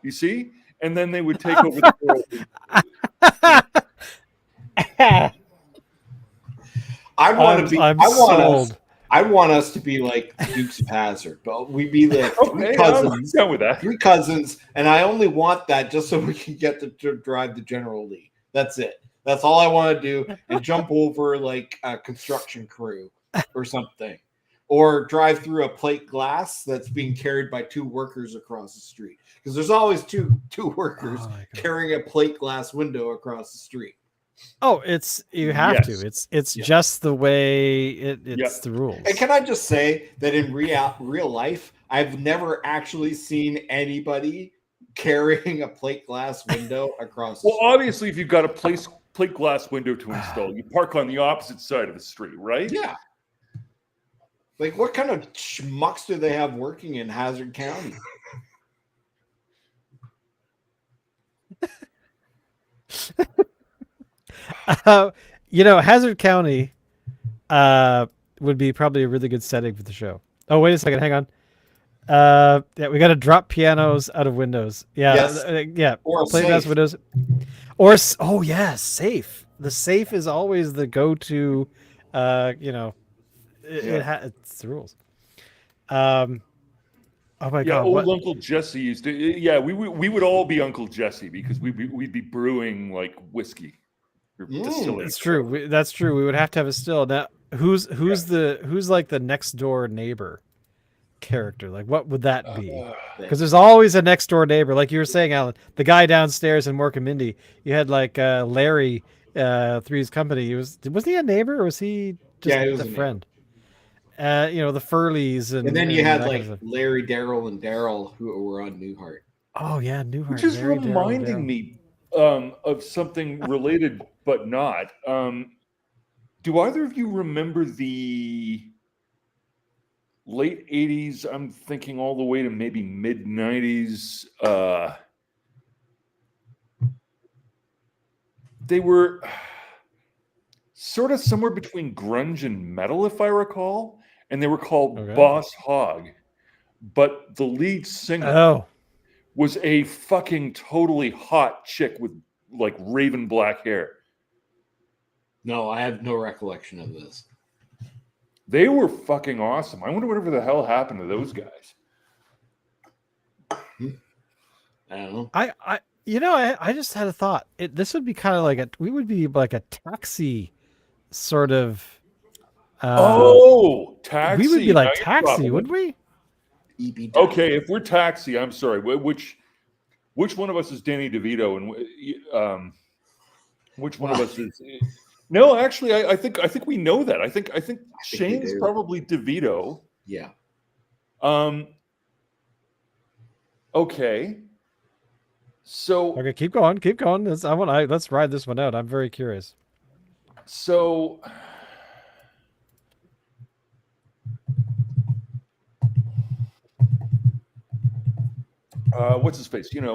You see, and then they would take over the world. I want us to be like the Dukes of Hazzard, but we'd be like Okay, I'm down with that. Three cousins, and I only want that just so we can get to drive the General Lee. That's it. That's all I want to do, and jump over like a construction crew or something, or drive through a plate glass that's being carried by two workers across the street, because there's always two workers carrying a plate glass window across the street. Oh, you have to. It's just the way it's the rules. And can I just say that in real life, I've never actually seen anybody carrying a plate glass window across the street. Obviously, if you've got a plate glass window to install, you park on the opposite side of the street, right? Yeah. Like, what kind of schmucks do they have working in Hazard County? Hazard County would be probably a really good setting for the show. Oh, wait a second. Hang on. Yeah, we got to drop pianos out of windows. Yeah. Yes. Yeah. Or plate glass windows. Oh, yeah. Safe. The safe is always the go-to, it's the rules. Oh my God! Old Uncle Jesse used to. Yeah, we would all be Uncle Jesse, because we'd be brewing like whiskey. That's true. That's true. We would have to have a still. Now, who's like the next door neighbor character? Like, what would that be? Because there's always a next door neighbor. Like you were saying, Alan, the guy downstairs in Mork and Mindy. You had like Larry, Three's Company. Wasn't he a neighbor, or was he just a friend? The Furleys, and then you had like Larry, Daryl, and Daryl, who were on Newhart. Oh yeah, Newhart. Which is reminding me of something related, but not. Do either of you remember the late 80s? I'm thinking all the way to maybe mid 90s. They were sort of somewhere between grunge and metal, if I recall. And they were called Boss Hog. But the lead singer was a fucking totally hot chick with like raven black hair. No, I have no recollection of this. They were fucking awesome. I wonder whatever the hell happened to those guys. I don't know. I just had a thought. This would be kind of like we would be like a taxi sort of. Taxi. We would be like Taxi, would we? Okay, if we're Taxi, I'm sorry. Which one of us is Danny DeVito, and which one of us is? No, actually, I think we know that. I think Shane's probably DeVito. Yeah. Okay. So Okay, keep going, keep going. Let's ride this one out. I'm very curious. so what's his face? Man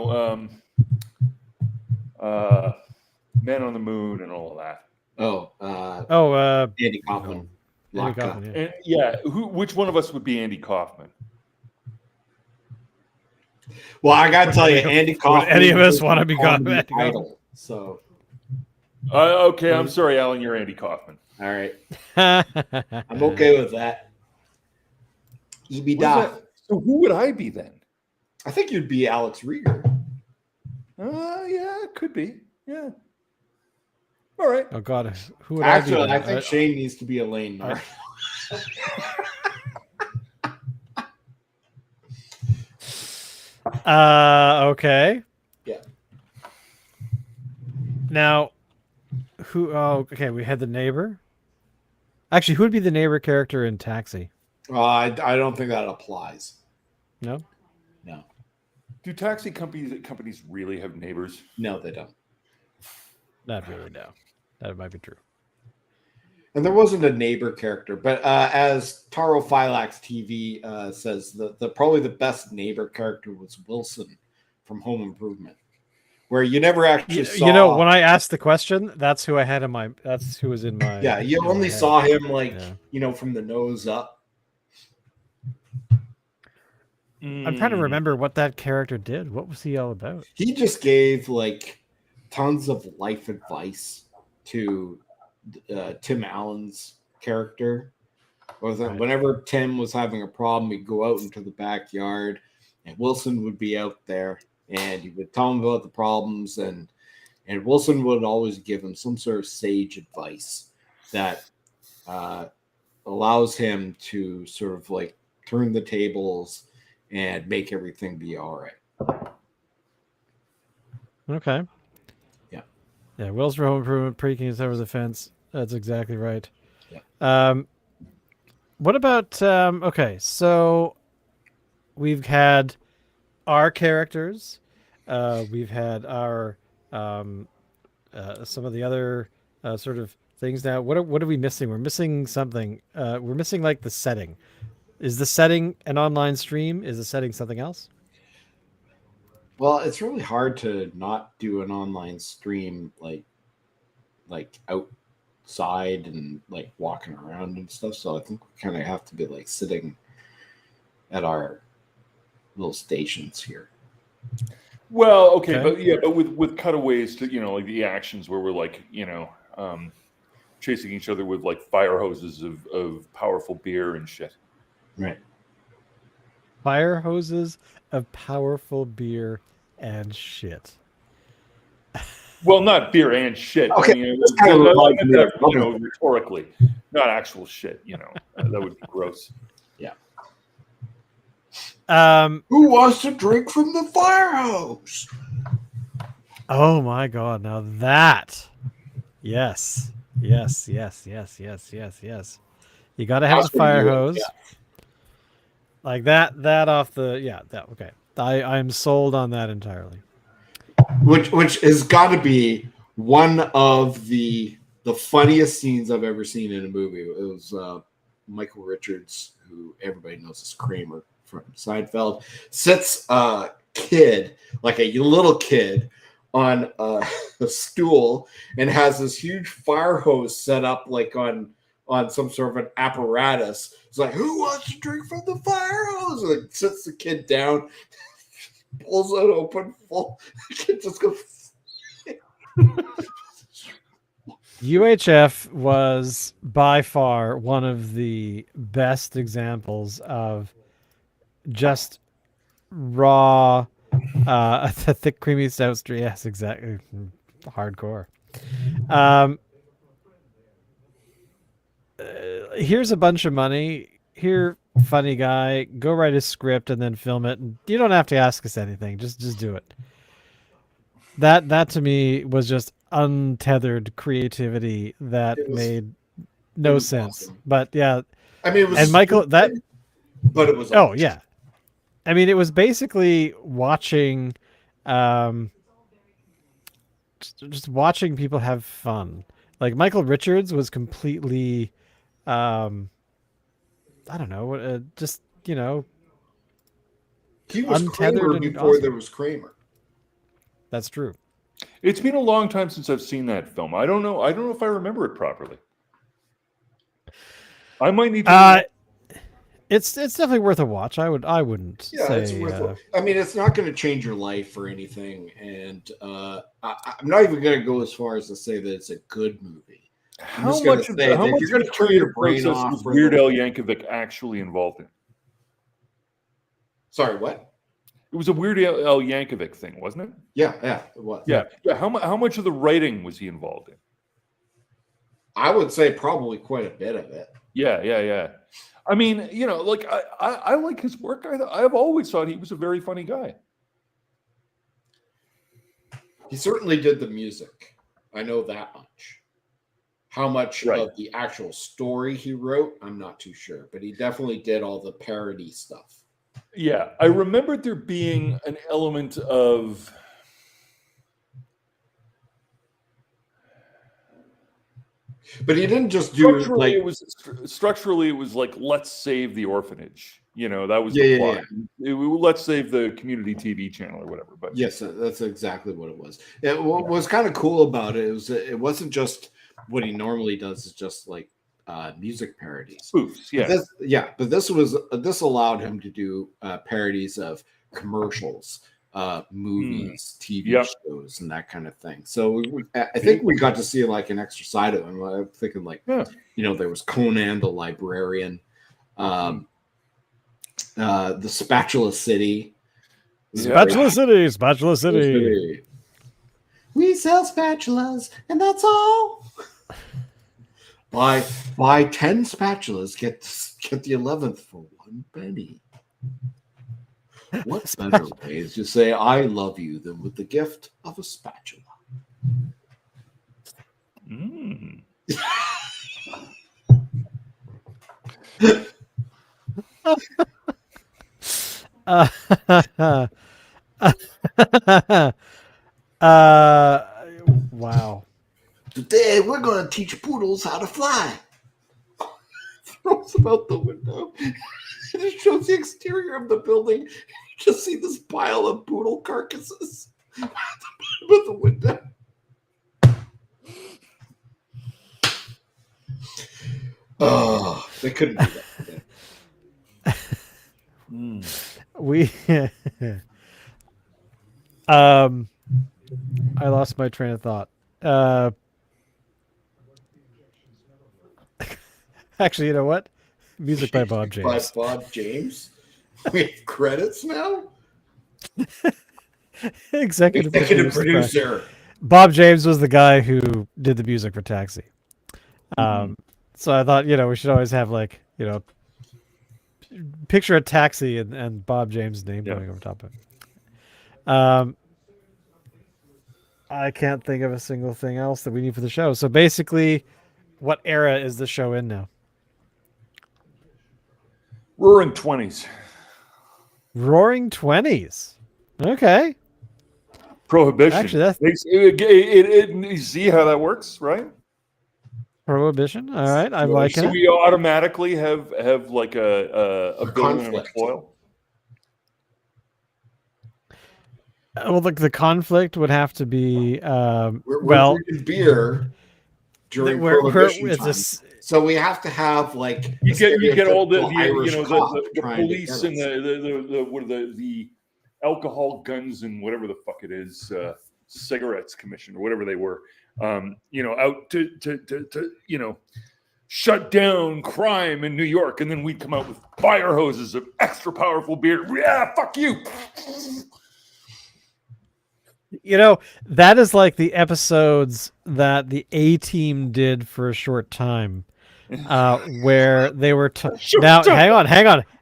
on the Moon and all of that. Andy Kaufman. Andy Laka. Kaufman, yeah. And yeah, which one of us would be Andy Kaufman? Well, I gotta tell you, Andy Kaufman. any of us is want to be comedy Andy Kaufman? idol. So, Okay, I'm sorry, Alan. You're Andy Kaufman. all right, I'm okay with that. EB Da. So who would I be then? I think you'd be Alex Rieger. Yeah, it could be. Yeah. All right. Oh God, who would Actually, I I be? think Shane needs to be Elaine. Okay. Yeah. Now, who? Oh, okay. We had the neighbor. Actually, who would be the neighbor character in Taxi? I don't think that applies. No. No, Do taxi companies really have neighbors? no, they don't. Not really. No. That might be true. And there wasn't a neighbor character, but as Taro Phylax TV says, the probably the best neighbor character was Wilson from Home Improvement, where you never actually saw. You know, when I asked the question, that's who I had in my. That's who was in my. Yeah, you in only my head. saw him like Yeah. from the nose up. I'm trying to remember what that character did. What was he all about? He just gave like tons of life advice to Tim Allen's character. Right. Whenever Tim was having a problem, he'd go out into the backyard, and Wilson would be out there, and he would tell him about the problems, and Wilson would always give him some sort of sage advice that allows him to sort of like turn the tables and make everything be all right. Okay. Yeah. Yeah. Will's for Home Improvement, pre-king is over the fence. That's exactly right. Yeah. What about? Okay, so we've had our characters. We've had our some of the other sort of things. Now, what are we missing? We're missing something. We're missing like the setting. Is the setting an online stream? Is the setting something else? Well, it's really hard to not do an online stream like outside and like walking around and stuff. So I think we kind of have to be like sitting at our little stations here. Well, okay, but with cutaways to like the actions where we're like chasing each other with like fire hoses of powerful beer and shit. Right. Fire hoses of powerful beer and shit. Well, not beer and shit. Okay, I mean, that's kind of rhetorically, not actual shit. That would be gross. Yeah. Who wants to drink from the fire hose? Oh my God! Now that, yes. You got to have the fire hose. Yeah. Like that off the that okay. I'm sold on that entirely. Which has got to be one of the funniest scenes I've ever seen in a movie. It was Michael Richards, who everybody knows as Kramer from Seinfeld, sits a kid, like a little kid, on a stool and has this huge fire hose set up like on some sort of an apparatus. It's like, who wants to drink from the fire hose? And like, sits the kid down, pulls it open full. The kid just goes. UHF was by far one of the best examples of just raw, thick, creamy stout street. Yes, exactly. Hardcore. Here's a bunch of money. Here, funny guy. Go write a script and then film it. You don't have to ask us anything. Just do it. That to me was just untethered creativity that made no sense. Awesome. But yeah, I mean, it was and Michael stupid, but it was oh awesome. yeah, I mean, it was basically watching, um, just watching people have fun. Like Michael Richards was completely, um, I don't know, just He was untethered Kramer and before awesome. there was Kramer. That's true. It's been a long time since I've seen that film. I don't know. I don't know if I remember it properly. I might need to. It's definitely worth a watch. I wouldn't Yeah, say. it's worth. I mean, it's not going to change your life or anything, and I'm not even going to go as far as to say that it's a good movie. I'm just going to say that if you're going to turn your brain off was for Weird Al Yankovic actually involved in? Sorry, what? It was a Weird Al Yankovic thing, wasn't it? Yeah, it was. Yeah. How much of the writing was he involved in? I would say probably quite a bit of it. Yeah. I mean, like I like his work. I've always thought he was a very funny guy. He certainly did the music. I know that much. How much Right. of the actual story he wrote, I'm not too sure, but he definitely did all the parody stuff. Yeah, I remembered there being an element of But he didn't just do structurally. like It was like, let's save the orphanage. That was Yeah, the yeah, plot. Let's save the community TV channel or whatever. But yes, that's exactly what it was. What was kind of cool about it wasn't just what he normally does. Is just like music parodies. spoofs, yeah. But this allowed him to do parodies of commercials, movies, TV Yep. shows, and that kind of thing. So I think we got to see like an extra side of him. I'm thinking like, there was Conan the Librarian, the Spatula City. Spatula City. We sell spatulas, and that's all. Buy 10 spatulas, get the 11th for 1 penny. What better way is to say I love you than with the gift of a spatula? Mm. Wow. Today we're going to teach poodles how to fly. Throws them out the window. It shows the exterior of the building. You just see this pile of poodle carcasses at the bottom of the window. Oh, they couldn't do that today. We I lost my train of thought. Actually, you know what? Music by Bob James. By Bob James? We have credits now? Executive producer. Bob James was the guy who did the music for Taxi. So I thought, we should always have like, picture a taxi and Bob James' name going over top of it. I can't think of a single thing else that we need for the show. So basically, what era is the show in now? Roaring 20s. Roaring 20s. Okay. Prohibition. Actually, that's you see how that works, right? Prohibition. All right, I like it. So we automatically have like a villain and a foil. Well, the conflict would have to be we're drinking beer during Prohibition time. So we have to have like you get all the the police and the alcohol, guns, and whatever the fuck it is, cigarettes commission or whatever they were, out to shut down crime in New York, and then we'd come out with fire hoses of extra powerful beer. Yeah, fuck you. That is like the episodes that the A-Team did for a short time, where they were now.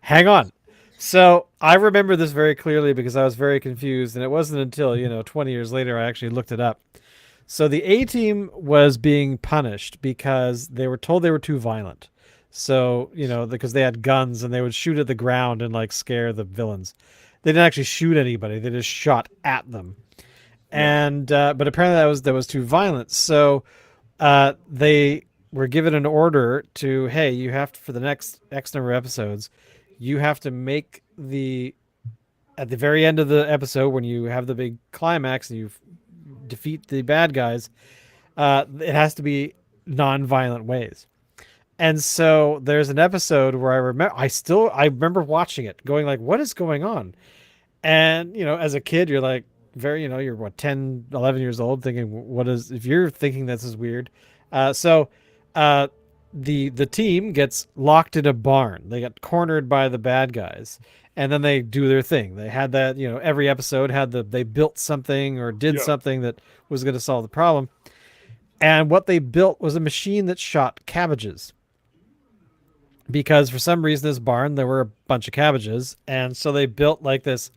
Hang on. So I remember this very clearly because I was very confused, and it wasn't until 20 years later I actually looked it up. So the A-Team was being punished because they were told they were too violent. So, because they had guns and they would shoot at the ground and like scare the villains. They didn't actually shoot anybody. They just shot at them. Yeah. And but apparently that was too violent. So they were given an order to, hey, you have to, for the next X number of episodes, you have to make at the very end of the episode when you have the big climax and you defeat the bad guys, it has to be non-violent ways. And so there's an episode where I remember watching it going like, what is going on? And, as a kid, you're like you're what, 10, 11 years old thinking, if you're thinking this is weird. So uh, the team gets locked in a barn. They get cornered by the bad guys. And then they do their thing. They had that, every episode they built something or did Yeah. something that was going to solve the problem. And what they built was a machine that shot cabbages. Because for some reason, this barn, there were a bunch of cabbages. And so they built like this.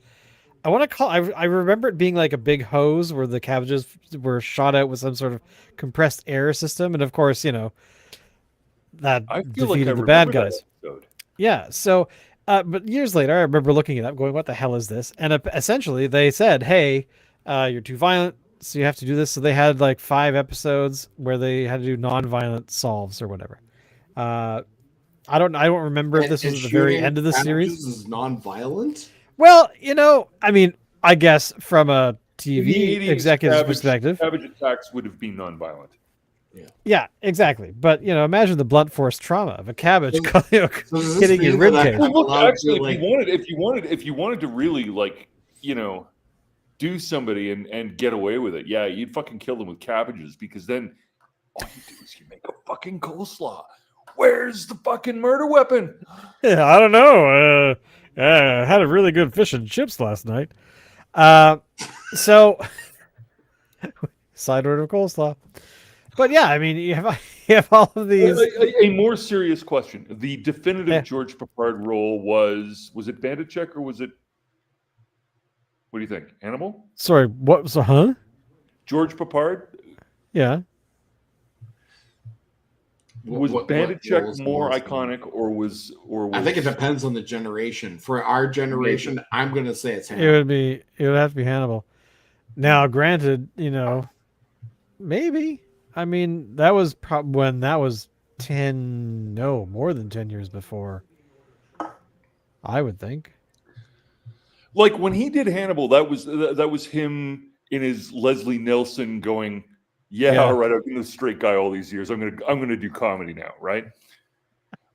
I remember it being like a big hose where the cabbages were shot out with some sort of compressed air system. And of course, that I feel like I defeated the bad remember that guys. episode. Yeah. So, but years later, I remember looking it up, going, "What the hell is this?" And essentially, they said, "Hey, you're too violent, so you have to do this." So they had like 5 episodes where they had to do non-violent solves or whatever. I don't remember if this was at the very end of the series. Is non-violent. Well, I mean, I guess from a In the TV 80s, executive's perspective, cabbage attacks would have been nonviolent. yeah, exactly. But imagine the blunt force trauma of a cabbage So does this hitting your mean rib that cage. I'm Well, look, allowed actually, to, if you wanted to really do somebody and get away with it, yeah, you'd fucking kill them with cabbages because then all you do is you make a fucking coleslaw. Where's the fucking murder weapon? Yeah, I don't know. I had a really good fish and chips last night. So side order of coleslaw. But yeah, I mean, you have all of these. A more serious question: the definitive George Peppard role was it Bandachek or was it? What do you think, Hannibal? Sorry, what? So, huh? George Peppard? Yeah. Was Bandachek more iconic, or was? I think it depends on the generation. For our generation, I'm going to say it's Hannibal. It would have to be Hannibal. Now, granted, maybe. I mean, that was probably when that was more than 10 years before. I would think. Like when he did Hannibal, that was him in his Leslie Nielsen going, yeah. All right, I've been a straight guy all these years. I'm gonna do comedy now, right?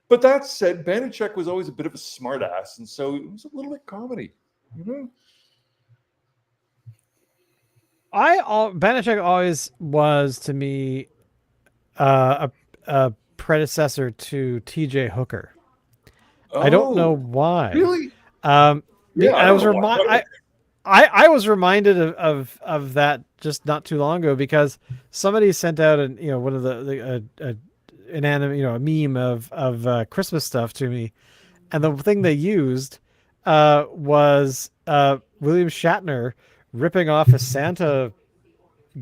But that said, Bandachek was always a bit of a smartass, and so it was a little bit comedy, Bandachek always was to me a predecessor to T.J. Hooker. Oh, I don't know why. Really? Yeah, I was reminded of that just not too long ago because somebody sent out one of an anime, a meme of Christmas stuff to me, and the thing they used was William Shatner ripping off a Santa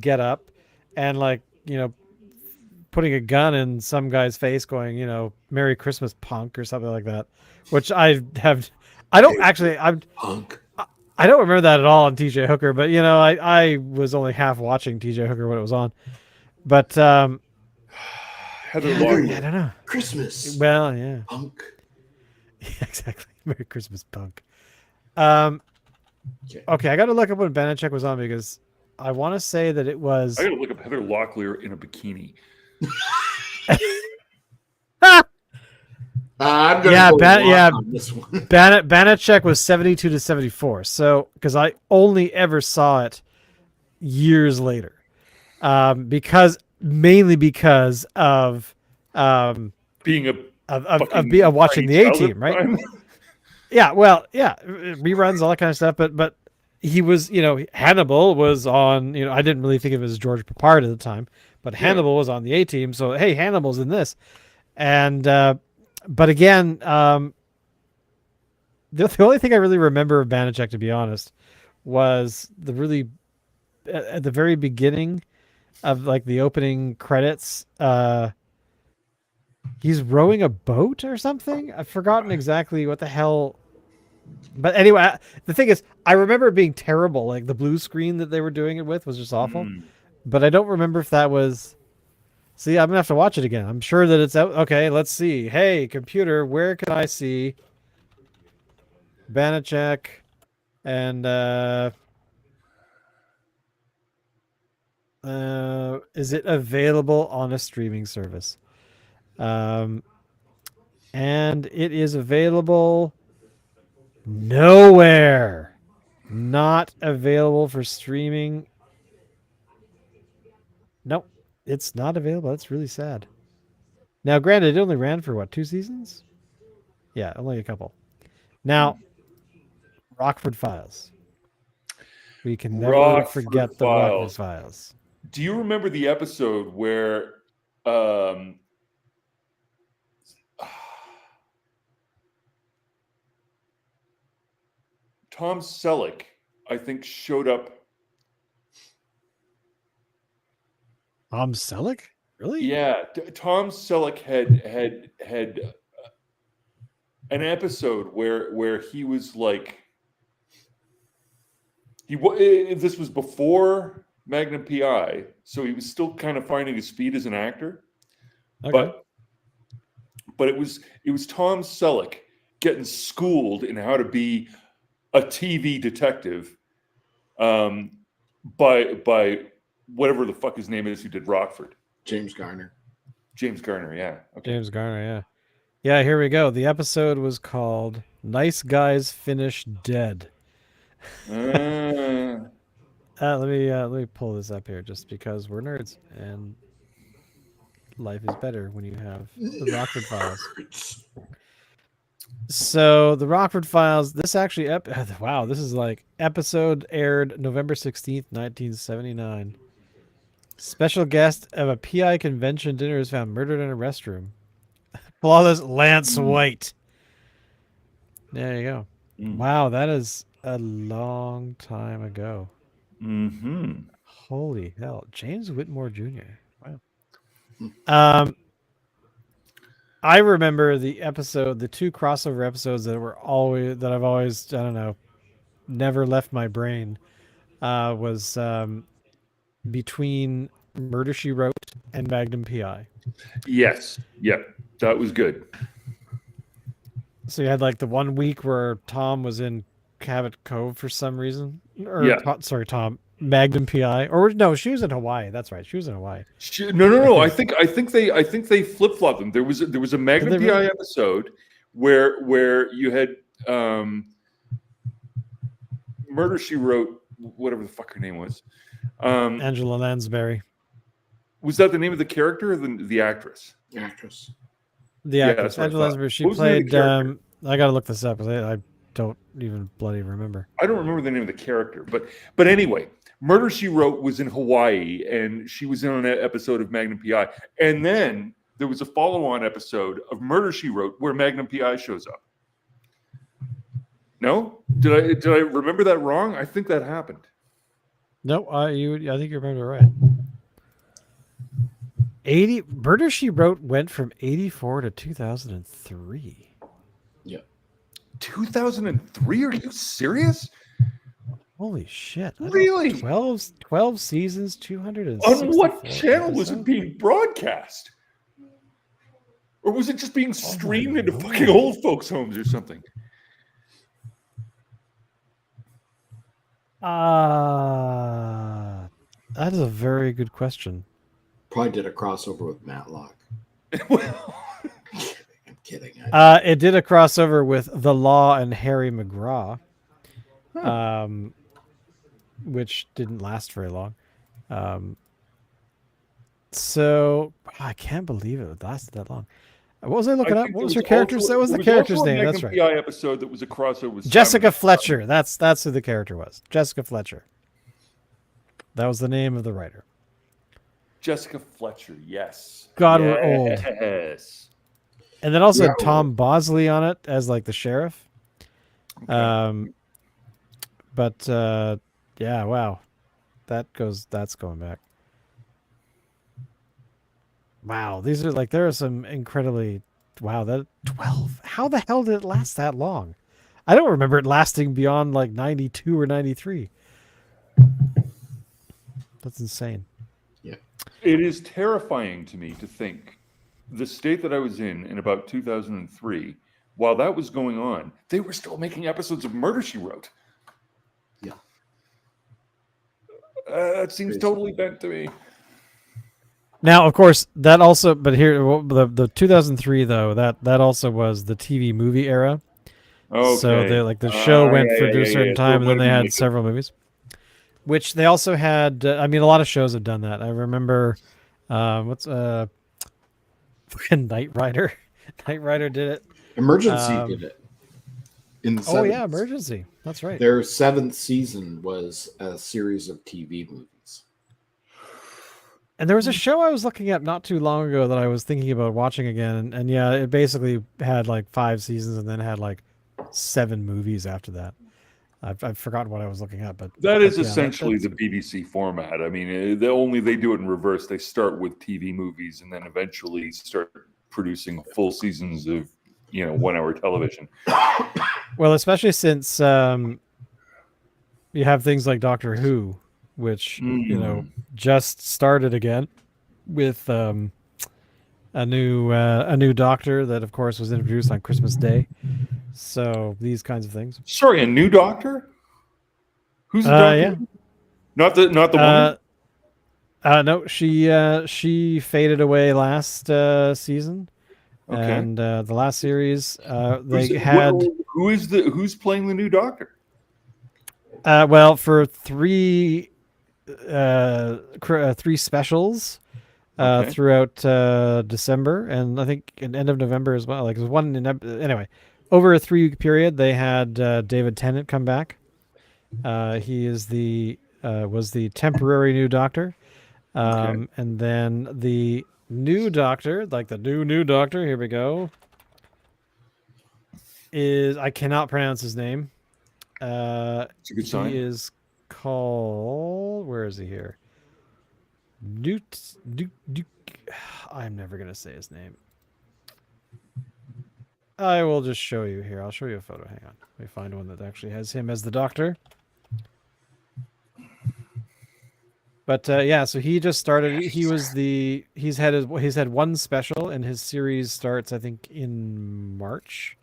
getup and putting a gun in some guy's face, going "Merry Christmas, punk" or something like that, which I'm punk. I don't remember that at all on TJ Hooker, but I was only half watching TJ Hooker when it was on. But Heather I don't know. Christmas. Well, yeah. Punk. Yeah, exactly. Merry Christmas, punk. Okay, I got to look up when Bandachek was on because I want to say that it was. I got to look up Heather Locklear in a bikini. Bandachek was 72 to 74. So, because I only ever saw it years later, mainly because of being watching the A-Team, right? Yeah, well, yeah, reruns, all that kind of stuff. But he was, Hannibal was on. I didn't really think of it as George Peppard at the time, but Hannibal was on the A-Team. So hey, Hannibal's in this, and. But again, the only thing I really remember of Bandachek, to be honest, was at the very beginning of the opening credits. He's rowing a boat or something. I've forgotten exactly what the hell. But anyway, the thing is, I remember it being terrible. Like the blue screen that they were doing it with was just awful. Mm. But I don't remember if that was. See, I'm gonna have to watch it again. I'm sure that it's out. Okay, let's see. Hey, computer, where can I see Banachek and is it available on a streaming service? Um, and it is available nowhere. Not available for streaming. Nope, it's not available. That's really sad. Now, granted, it only ran for what, 2 seasons? Yeah, only a couple. Now, Rockford Files. We can never Rockford forget the Rockford Files. Files. Do you remember the episode where um, Tom Selleck, I think, showed up? Tom Selleck? Really? Yeah, Tom Selleck had an episode where he was like this was before Magnum PI, so he was still kind of finding his speed as an actor. Okay. But it was Tom Selleck getting schooled in how to be a TV detective by whatever the fuck his name is who did Rockford. James Garner. James Garner, yeah. Okay. James Garner, yeah. Yeah, here we go. The episode was called Nice Guys Finish Dead. Let me pull this up here just because we're nerds and life is better when you have the Rockford Files. So the Rockford Files, this actually wow, this is like episode aired November 16th, 1979. Special guest of a PI convention dinner is found murdered in a restroom. Flawless Lance White. There you go. Wow, that is a long time ago. Mm-hmm. Holy hell. James Whitmore Jr. Wow. I remember the two crossover episodes that I've always, I don't know, never left my brain. Was between Murder She Wrote and Magnum PI. Yes. Yep. That was good. So you had like the 1 week where Tom was in Cabot Cove for some reason. Tom. Magnum PI. Or no, she was in Hawaii. That's right. She was in Hawaii. No. I think they flip flopped them. There was a Magnum PI episode where you had Murder She Wrote, whatever the fuck her name was. Angela Lansbury. Was that the name of the character or the actress? The actress. The actress. Angela Lansbury. She played. I got to look this up because I don't even bloody remember. I don't remember the name of the character, but anyway, Murder She Wrote was in Hawaii, and she was in an episode of Magnum PI, and then there was a follow-on episode of Murder She Wrote where Magnum PI shows up. No, did I remember that wrong? I think that happened. No, I think you remember right. Murder She Wrote went from 1984 to 2003. Yeah. 2003? Are you serious? Holy shit. Really? 12 seasons, 200. On what channel was it being broadcast? Or was it just being streamed into fucking old folks' homes or something? That is a very good question. Probably did a crossover with Matlock. I'm kidding. It did a crossover with The Law and Harry McGraw, which didn't last very long. So I can't believe it lasted that long. What was I looking up? What was her character's? That was the character's name. That's right. PI episode that was a crossover with Jessica Fletcher. That's who the character was. Jessica Fletcher. That was the name of the writer. Jessica Fletcher. Yes. God, we're old. Yes. And then also had Tom Bosley on it as like the sheriff. Okay. But yeah, wow. That's going back. Wow, these are like there are some incredibly wow, that 12. How the hell did it last that long? I don't remember it lasting beyond like 92 or 93. That's insane. Yeah. It is terrifying to me to think the state that I was in about 2003, while that was going on, they were still making episodes of Murder, She Wrote. Yeah. That seems Crazy. totally bent to me. Now, of course, that also but here the 2003 though, that also was the TV movie era. Okay. So the show went for a certain So time it and might then have they been had like several movies. Which they also had I mean a lot of shows have done that. I remember what's fucking Knight Rider. Knight Rider did it. Emergency did it. In the Oh yeah, 70s. Emergency. That's right. Their 7th season was a series of TV movies. And there was a show I was looking at not too long ago that I was thinking about watching again, and yeah, it basically had like 5 seasons and then had like 7 movies after that. I've forgotten what I was looking at, but that is yeah, essentially that's- the BBC format. I mean, they do it in reverse. They start with TV movies and then eventually start producing full seasons of 1-hour television. well, especially since you have things like Doctor Who, which just started again with a new Doctor that, of course, was introduced on Christmas Day. So these kinds of things. Sorry, a new Doctor? Who's the Doctor? Yeah. Not the woman. No, she faded away last season, Okay. and the last series who's playing the new Doctor? Well, for three specials throughout December, and I think at the end of November as well. Like, it was one anyway. Over a 3-week period, they had David Tennant come back. He is was the temporary new Doctor, and then the new Doctor, like the new Doctor. Here we go. Is I cannot pronounce his name. It's a good sign. He is called. Where is he here? Newt. I'm never gonna say his name. I will just show you here. I'll show you a photo. Hang on. Let me find one that actually has him as the Doctor. But yeah, so he just started. He's had one special, and his series starts, I think, in March.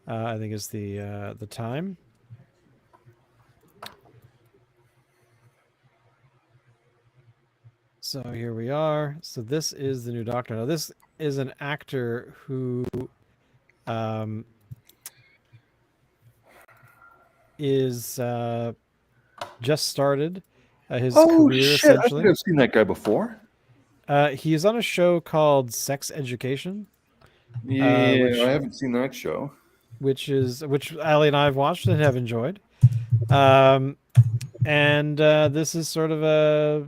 I think is the time. So here we are. So this is the new Doctor. Now this is an actor who is just started his career, shit! I essentially. think I've seen that guy before. He is on a show called Sex Education. Yeah, I haven't seen that show. Which Ali and I have watched and have enjoyed. And this is sort of a,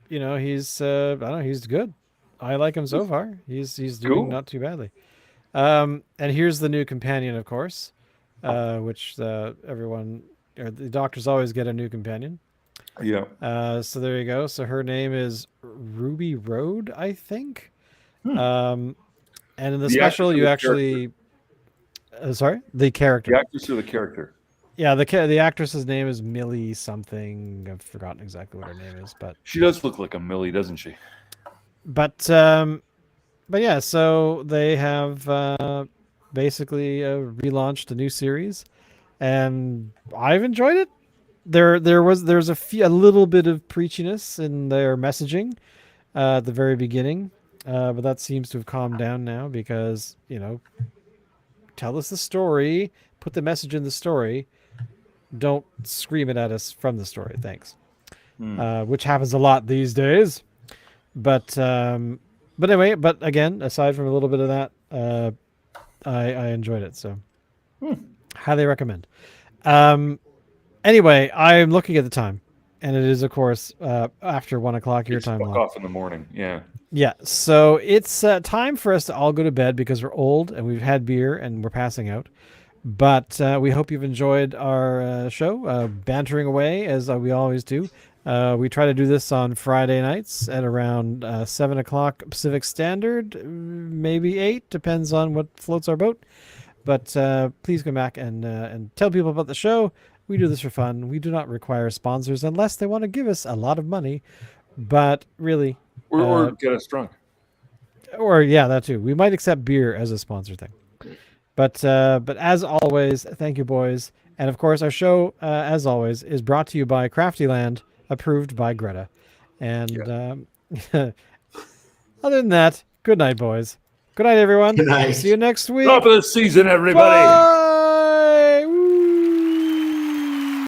he's I don't know, he's good. I like him so far. He's doing not too badly. And here's the new companion, of course, which everyone or the Doctors always get a new companion. Yeah. So there you go. So her name is Ruby Road, I think. And in the special, you actually. Sorry, the character. The actress or the character? Yeah, the actress's name is Millie something. I've forgotten exactly what her name is, but she does look like a Millie, doesn't she? But yeah, so they have basically relaunched a new series, and I've enjoyed it. There's a little bit of preachiness in their messaging at the very beginning, but that seems to have calmed down now because tell us the story, put the message in the story, don't scream it at us from the story, thanks. Which happens a lot these days. But anyway, but again, aside from a little bit of that, I enjoyed it, so highly recommend. Anyway, I'm looking at the time, and it is, of course, after 1 o'clock your time. Off in the morning, yeah. Yeah, so it's time for us to all go to bed because we're old and we've had beer and we're passing out. But we hope you've enjoyed our show, bantering away as we always do. We try to do this on Friday nights at around 7 o'clock Pacific Standard, maybe 8, depends on what floats our boat. But please come back and tell people about the show. We do this for fun. We do not require sponsors unless they want to give us a lot of money. But really, Or get us drunk. or yeah, that too. We might accept beer as a sponsor thing. But as always, thank you, boys. And of course, our show, as always, is brought to you by Craftyland, approved by Greta. And other than that, good night, boys. Good night, everyone. Good night. See you next week. Top of the season, everybody. Bye.